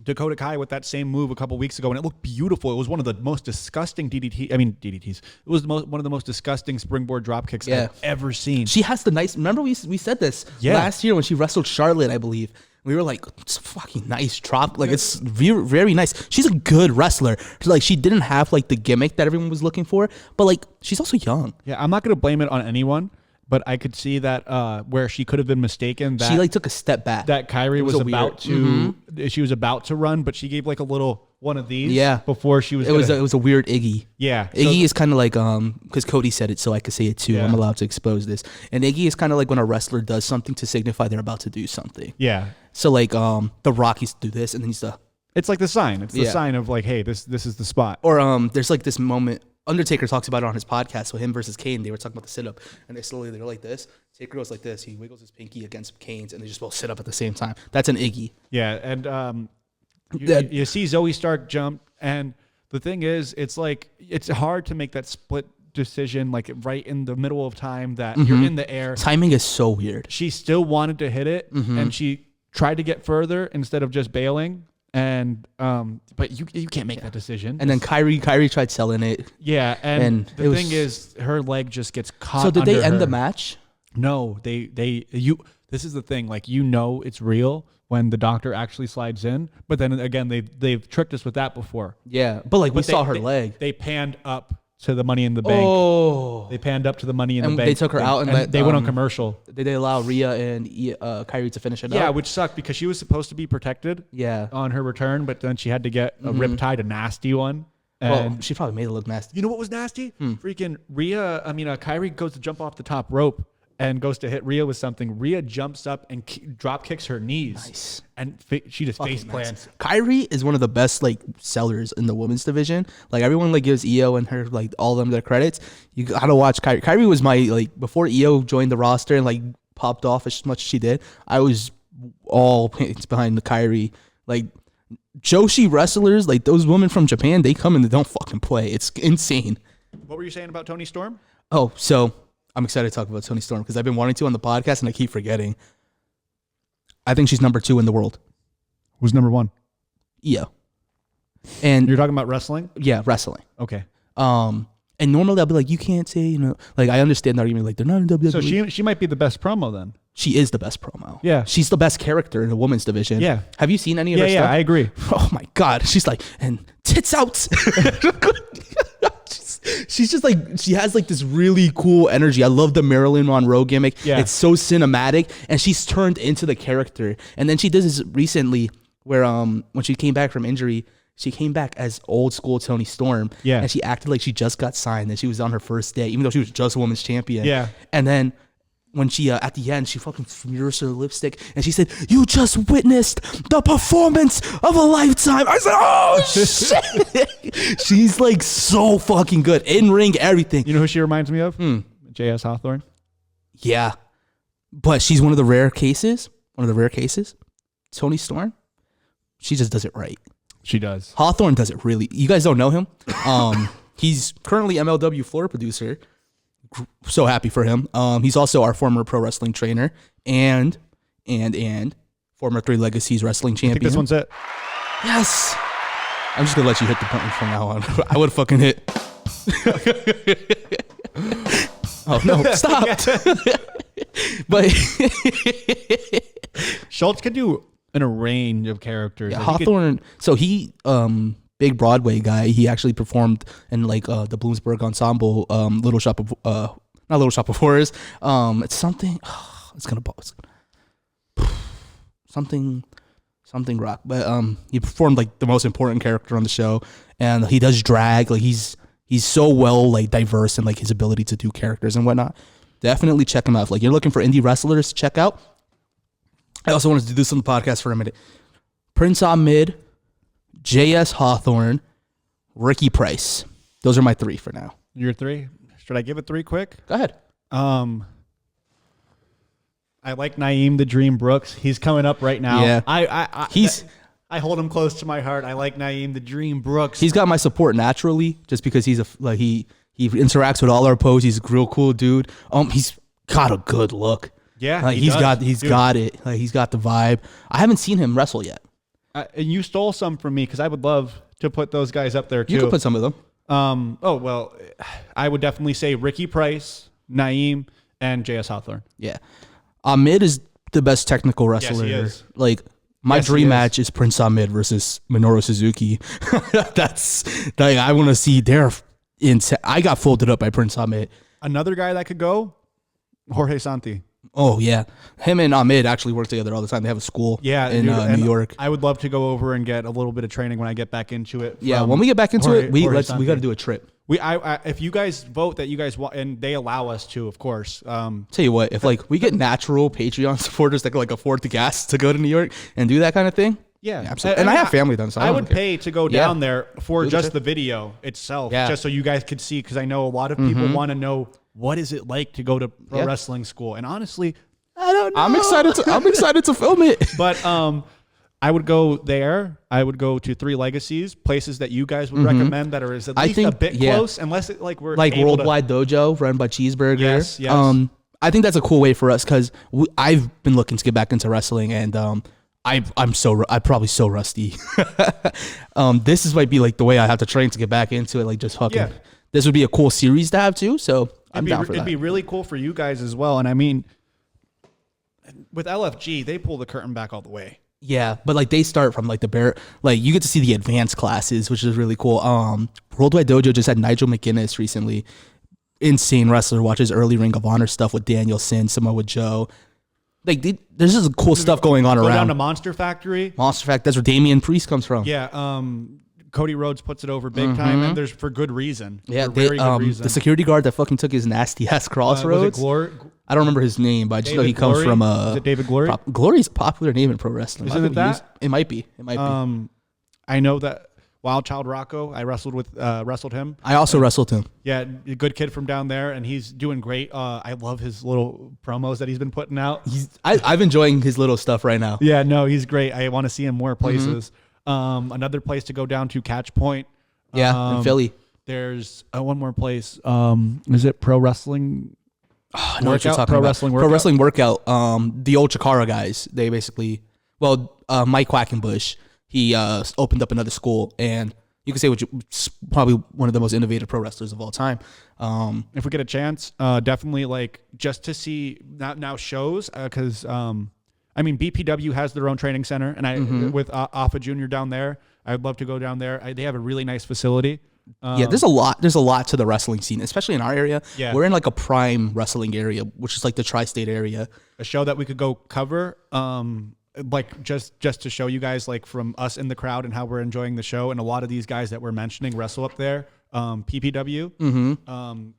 Dakota Kai with that same move a couple weeks ago, and it looked beautiful. It was one of the most disgusting DDTs. It was one of the most disgusting springboard drop kicks I've ever seen. She has the nice. Remember we said this last year when she wrestled Charlotte, I believe. We were like, it's a fucking nice drop. Like, it's very, very nice. She's a good wrestler. Like, she didn't have like the gimmick that everyone was looking for, but like, she's also young. Yeah, I'm not gonna blame it on anyone. But I could see that where she could have been mistaken. That she like took a step back. That Kyrie was about to. She was about to run, but she gave like a little one of these. Yeah. Before she was. It was a weird Iggy. Yeah. Iggy is kind of like because Cody said it, so I could say it too. Yeah. I'm allowed to expose this. And Iggy is kind of like when a wrestler does something to signify they're about to do something. Yeah. So like the Rock used to do this, and then he's the. It's like the sign. It's the sign of like, hey, this is the spot. Or there's like this moment. Undertaker talks about it on his podcast. So him versus Kane, they were talking about the sit up, and they're like this. Taker goes like this. He wiggles his pinky against Kane's, and they just both sit up at the same time. That's an Iggy. Yeah, and you see Zoey Stark jump, and the thing is, it's like it's hard to make that split decision, like right in the middle of time that you're in the air. Timing is so weird. She still wanted to hit it, and she tried to get further instead of just bailing. And but you can't make that decision. And then Kyrie tried selling it. Yeah, and the thing is, her leg just gets caught. So did they end the match? No, this is the thing. Like, it's real when the doctor actually slides in. But then again, they've tricked us with that before. Yeah, but we saw her leg. They panned up to the Money in the Bank. Oh, they panned up to the Money in the Bank. They took her out and they went on commercial. Did they allow Rhea and Kyrie to finish it up? Yeah, which sucked because she was supposed to be protected. Yeah. On her return, but then she had to get a riptide, a nasty one. And she probably made it look nasty. You know what was nasty? Freaking Kyrie goes to jump off the top rope and goes to hit Rhea with something. Rhea jumps up and drop kicks her knees. Nice. And she just face plants. Kyrie is one of the best sellers in the women's division. Like, everyone gives Io and her all of them their credits. You gotta watch Kyrie. Kyrie was my before Io joined the roster and popped off as much as she did. I was all behind the Kyrie. Joshi wrestlers, those women from Japan, they come and they don't fucking play. It's insane. What were you saying about Toni Storm? Oh, so I'm excited to talk about Toni Storm because I've been wanting to on the podcast and I keep forgetting. I think she's number 2 in the world. Who's number 1? Io. And you're talking about wrestling? Yeah, wrestling. Okay. And normally I'll be like, you can't say, I understand the argument, they're not in WWE. So she might be the best promo then. She is the best promo. Yeah. She's the best character in the women's division. Yeah. Have you seen any of her stuff? Yeah, I agree. Oh my God. She's and tits out. She's just she has this really cool energy. I love the Marilyn Monroe gimmick. Yeah. It's so cinematic, and she's turned into the character. And then she does this recently where when she came back from injury, she came back as old school Toni Storm. Yeah. And she acted like she just got signed and she was on her first day, even though she was just women's champion. Yeah. And then when she at the end, she fucking smears her lipstick and she said, "You just witnessed the performance of a lifetime." I said, "Oh shit!" She's so fucking good in ring, everything. You know who she reminds me of? J.S. Hawthorne. Yeah, but she's one of the rare cases. Toni Storm, she just does it right. She does. Hawthorne does it really. You guys don't know him. He's currently MLW floor producer. So happy for him. He's also our former pro wrestling trainer and former Three Legacies wrestling champion. I think this one's it. Yes. I'm just gonna let you hit the button from now on. I would fucking hit. Oh no! Stop. But Schultz could do a range of characters. yeah, Like, he could- Hawthorne. So he big Broadway guy. He actually performed in like the Bloomsburg Ensemble, Little Shop of not Little Shop of Horrors. It's something. It's gonna something rock. But he performed like the most important character on the show, and he does drag. Like he's so well like diverse in like his ability to do characters and whatnot. Definitely check him out. If, like you're looking for indie wrestlers, check out. I also wanted to do this on the podcast for a minute. Prince Ahmed, J.S. Hawthorne, Ricky Price. Those are my 3 for now. Your 3? Should I give it 3 quick? Go ahead. I like Naeem the Dream Brooks. He's coming up right now. Yeah. I hold him close to my heart. I like Naeem the Dream Brooks. He's got my support naturally, just because he's he interacts with all our pros. He's a real cool dude. He's got a good look. Yeah, he's got it. Like he's got the vibe. I haven't seen him wrestle yet. And you stole some from me because I would love to put those guys up there too. You could put some of them. Oh well, I would definitely say Ricky Price, Naeem, and J.S. Hawthorne. Yeah, Ahmed is the best technical wrestler. Yes, he is. Like my dream match is Prince Ahmed versus Minoru Suzuki. That's like I want to see their. I got folded up by Prince Ahmed. Another guy that could go, Jorge Santi. Oh yeah, him and Ahmed actually work together all the time. They have a school in New York. I would love to go over and get a little bit of training when I get back into it. Yeah, when we get back into it, we got to do a trip. If you guys vote that you guys want, and they allow us to, of course. Tell you what, if like we get natural Patreon supporters that can like afford the gas to go to New York and do that kind of thing. Yeah, absolutely. And I have family done, so I would pay to go down there for just the video itself, Yeah. just so you guys could see, because I know a lot of people want to know what is it like to go to pro wrestling school, and honestly, I don't know. I'm excited to film it. But I would go there. I would go to 3 Legacies, places that you guys would recommend that are at least a bit close, unless it, like we're like able Worldwide Dojo run by Cheeseburger. Yes. I think that's a cool way for us because I've been looking to get back into wrestling, and I'm probably so rusty. This might be like the way I have to train to get back into it. Like just fucking. Yeah. This would be a cool series to have too. So I'm down for that. It'd be really cool for you guys as well. And I mean, with LFG, they pull the curtain back all the way. Yeah, but like they start from like like you get to see the advanced classes, which is really cool. Worldwide Dojo just had Nigel McGuinness recently. Insane wrestler. Watches early Ring of Honor stuff with Danielson, Samoa Joe. Like there's just cool stuff going on Go around. down to Monster Factory. Monster Factory. That's where Damian Priest comes from. Yeah. Cody Rhodes puts it over big time, and there's for good reason. Yeah, for very good reason. The security guard that fucking took his nasty ass Crossroads. I don't remember his name, but I just know he comes from Is it David Glory? Glory's a popular name in pro wrestling. Isn't it that? It might be. It might be. I know that Wild Child Rocco. I wrestled him. I also wrestled him. Yeah, a good kid from down there, and he's doing great. I love his little promos that he's been putting out. I'm enjoying his little stuff right now. Yeah, no, he's great. I want to see him more places. Another place to go down to, Catch Point. Yeah, in Philly. There's one more place. Is it Pro Wrestling? I know what you're talking about. Pro Wrestling Workout. The old Chikara guys. They basically, Mike Quackenbush. He opened up another school, and you could say probably one of the most innovative pro wrestlers of all time. If we get a chance, definitely like just to see now shows, because I mean BPW has their own training center, and with Alpha Junior down there, I'd love to go down there. They have a really nice facility. Yeah, there's a lot to the wrestling scene, especially in our area. Yeah. We're in like a prime wrestling area, which is like the tri-state area. A show that we could go cover, like just to show you guys, like from us in the crowd and how we're enjoying the show. And a lot of these guys that we're mentioning wrestle up there. PPW,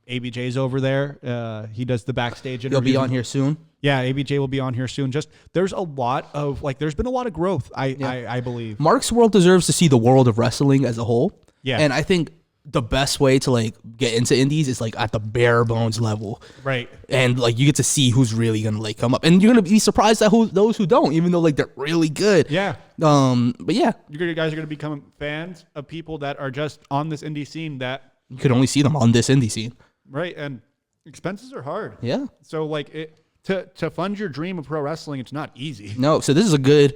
ABJ's over there. He does the backstage interviews. He'll be on here soon. Yeah, ABJ will be on here soon. Just there's a lot of there's been a lot of growth. I believe Mark's World deserves to see the world of wrestling as a whole. Yeah, and I think the best way to like get into indies is like at the bare bones level, right? And like you get to see who's really gonna like come up, and you're gonna be surprised at those who don't, even though like they're really good. Yeah. But yeah, you guys are gonna become fans of people that are just on this indie scene that you could only see them on this indie scene, right? And expenses are hard. Yeah. So like to fund your dream of pro wrestling, it's not easy. No. So this is a good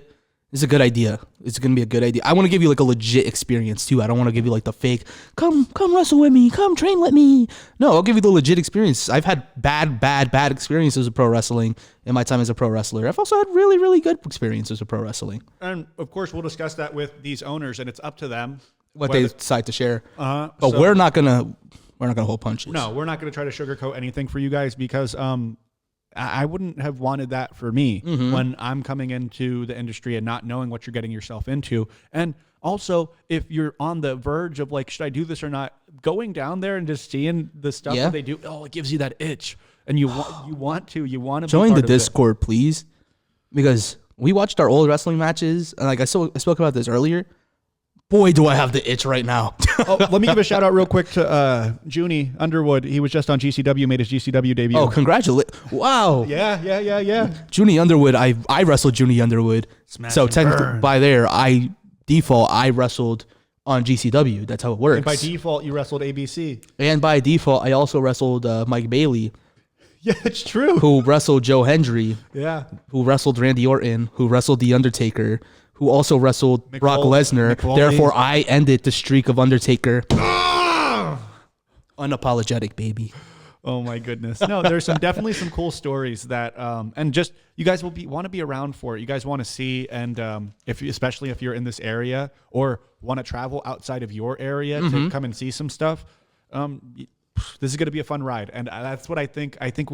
It's a good idea. It's gonna be a good idea. I want to give you like a legit experience too. I don't want to give you like the fake. Come wrestle with me. Come train with me. No, I'll give you the legit experience. I've had bad experiences with pro wrestling in my time as a pro wrestler. I've also had really, really good experiences with pro wrestling. And of course, we'll discuss that with these owners, and it's up to them what they decide to share. But so, we're not gonna hold punches. No, we're not gonna try to sugarcoat anything for you guys because I wouldn't have wanted that for me when I'm coming into the industry and not knowing what you're getting yourself into. And also, if you're on the verge of like, should I do this or not? Going down there and just seeing the stuff that they do, it gives you that itch, and you want to join the Discord, please, because we watched our old wrestling matches, and like I spoke about this earlier. Boy, do I have the itch right now. Let me give a shout out real quick to Junie Underwood. He was just on GCW, made his GCW debut. Oh, congratulations. Wow. Yeah. Junie Underwood, I wrestled Junie Underwood. So technically by default, I wrestled on GCW. That's how it works. And by default, you wrestled ABC. And by default, I also wrestled Mike Bailey. Yeah, it's true. Who wrestled Joe Hendry. Yeah. Who wrestled Randy Orton. Who wrestled The Undertaker. Who also wrestled Brock Lesnar. Therefore, I ended the streak of Undertaker. Unapologetic, baby. Oh my goodness. No, there's definitely some cool stories that and just you guys want to be around for it. You guys want to see, and especially if you're in this area or want to travel outside of your area to come and see some stuff. This is going to be a fun ride, and that's what I think. I think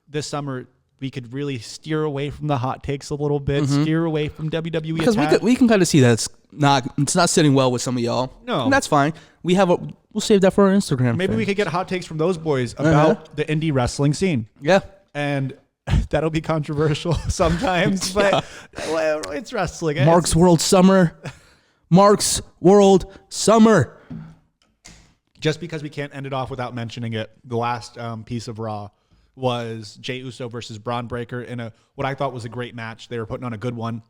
this summer we could really steer away from the hot takes a little bit, steer away from WWE because we can kind of see that it's not sitting well with some of y'all. No, and that's fine. We'll save that for our Instagram. Maybe we could get hot takes from those boys about the indie wrestling scene. Yeah, and that'll be controversial sometimes, but it's wrestling. Mark's World Summer. Mark's World Summer. Just because we can't end it off without mentioning it, the last piece of Raw was Jey Uso versus Braun Breaker in what I thought was a great match. They were putting on a good one.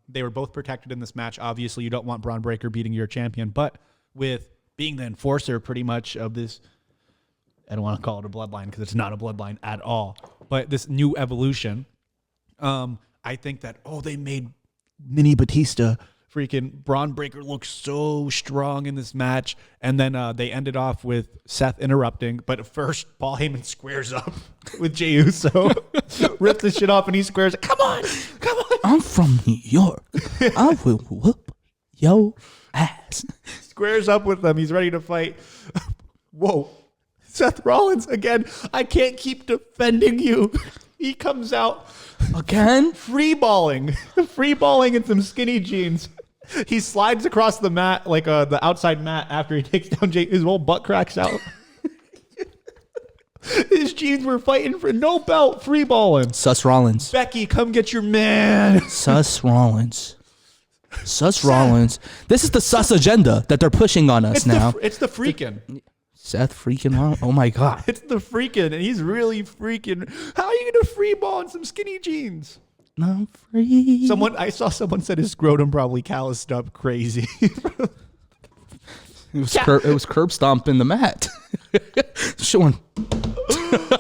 They were both protected in this match. Obviously, you don't want Braun Breaker beating your champion, but with being the enforcer pretty much of this, I don't want to call it a bloodline because it's not a bloodline at all, but this new evolution, I think that, they made Mini Batista freaking Braun Breaker looks so strong in this match, and then they ended off with Seth interrupting. But first, Paul Heyman squares up with Jey Uso, rips the shit off, and he squares. Come on! I'm from New York. I will whoop your ass. Squares up with them. He's ready to fight. Whoa, Seth Rollins again. I can't keep defending you. He comes out again, freeballing in some skinny jeans. He slides across the mat, like the outside mat, after he takes down Jey. His whole butt cracks out. His jeans were fighting for no belt, freeballing. Sus Rollins. Becky, come get your man. Sus Rollins. Rollins. This is the sus agenda that they're pushing on us now. It's the freaking. Seth freaking Rollins. Oh my God. It's the freaking, and he's really freaking. How are you going to freeball in some skinny jeans? I'm free. I saw someone said his scrotum probably calloused up crazy. It was curb stomping the mat. Showing.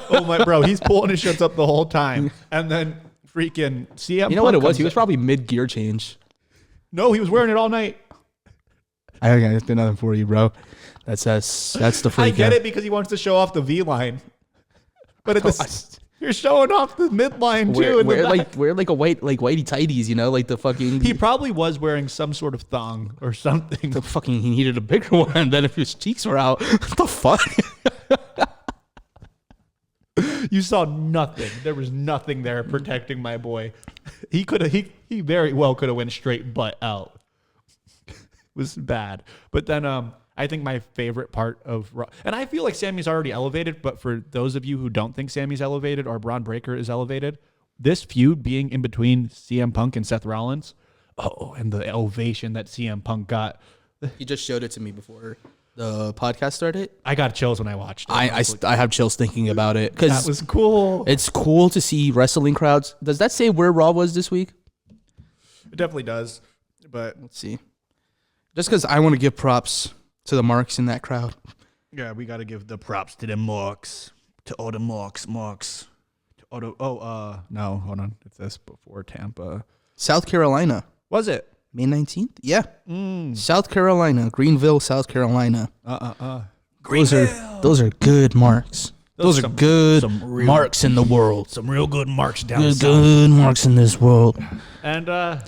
Oh my bro, he's pulling his shirts up the whole time, and then freaking CM. You know what it was? He was probably mid gear change. No, he was wearing it all night. I got nothing for you, bro. That's the freak. I get it because he wants to show off the V line, but you're showing off the midline too. Wear like a whitey tighties, like the fucking. He probably was wearing some sort of thong or something. He needed a bigger one. Then if his cheeks were out, what the fuck? You saw nothing. There was nothing there protecting my boy. He very well could have went straight butt out. It was bad. But then I think my favorite part of Raw, and I feel like Sammy's already elevated, but for those of you who don't think Sammy's elevated or Braun Breaker is elevated, this feud being in between CM Punk and Seth Rollins, and the ovation that CM Punk got. He just showed it to me before the podcast started. I got chills when I watched it. I have chills thinking about it because that was cool. It's cool to see wrestling crowds. Does that say where Raw was this week? It definitely does, but let's see. Just because I want to give props to the marks in that crowd. Yeah, we got to give the props to the marks, to all the marks. To all the, no, hold on. It's this before Tampa. South Carolina. Was it? May 19th? Yeah. South Carolina, Greenville, South Carolina. Those are good marks. Those are good marks in the world. Some real good marks down south. Good marks in this world. And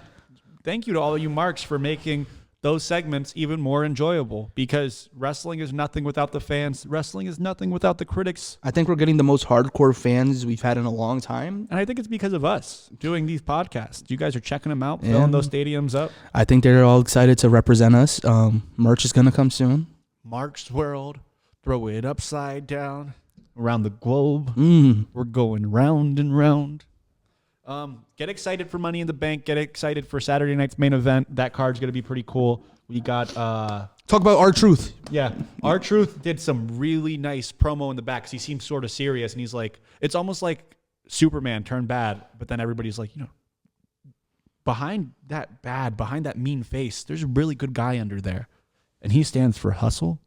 thank you to all of you marks for making those segments even more enjoyable, because wrestling is nothing without the fans. Wrestling is nothing without the critics. I think we're getting the most hardcore fans we've had in a long time. And I think it's because of us doing these podcasts. You guys are checking them out, filling those stadiums up. I think they're all excited to represent us. Merch is going to come soon. Mark's World, throw it upside down. Around the globe. We're going round and round. Get excited for Money in the Bank. Get excited for Saturday night's main event. That card's going to be pretty cool. We got... Talk about R-Truth. Yeah. R-Truth did some really nice promo in the back because he seems sort of serious. And he's like... It's almost like Superman turned bad. But then everybody's like, behind that mean face, there's a really good guy under there. And he stands for hustle,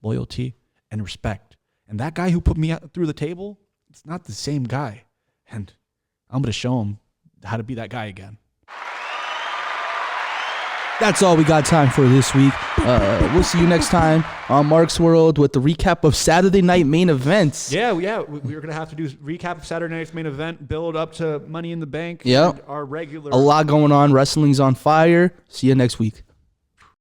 loyalty, and respect. And that guy who put me out through the table, it's not the same guy. And I'm going to show him how to be that guy again. That's all we got time for this week. We'll see you next time on Mark's World with the recap of Saturday night main events. Yeah. We were going to have to do recap of Saturday night's main event, build up to Money in the Bank. Yep. And our regular. A lot going on. Wrestling's on fire. See you next week.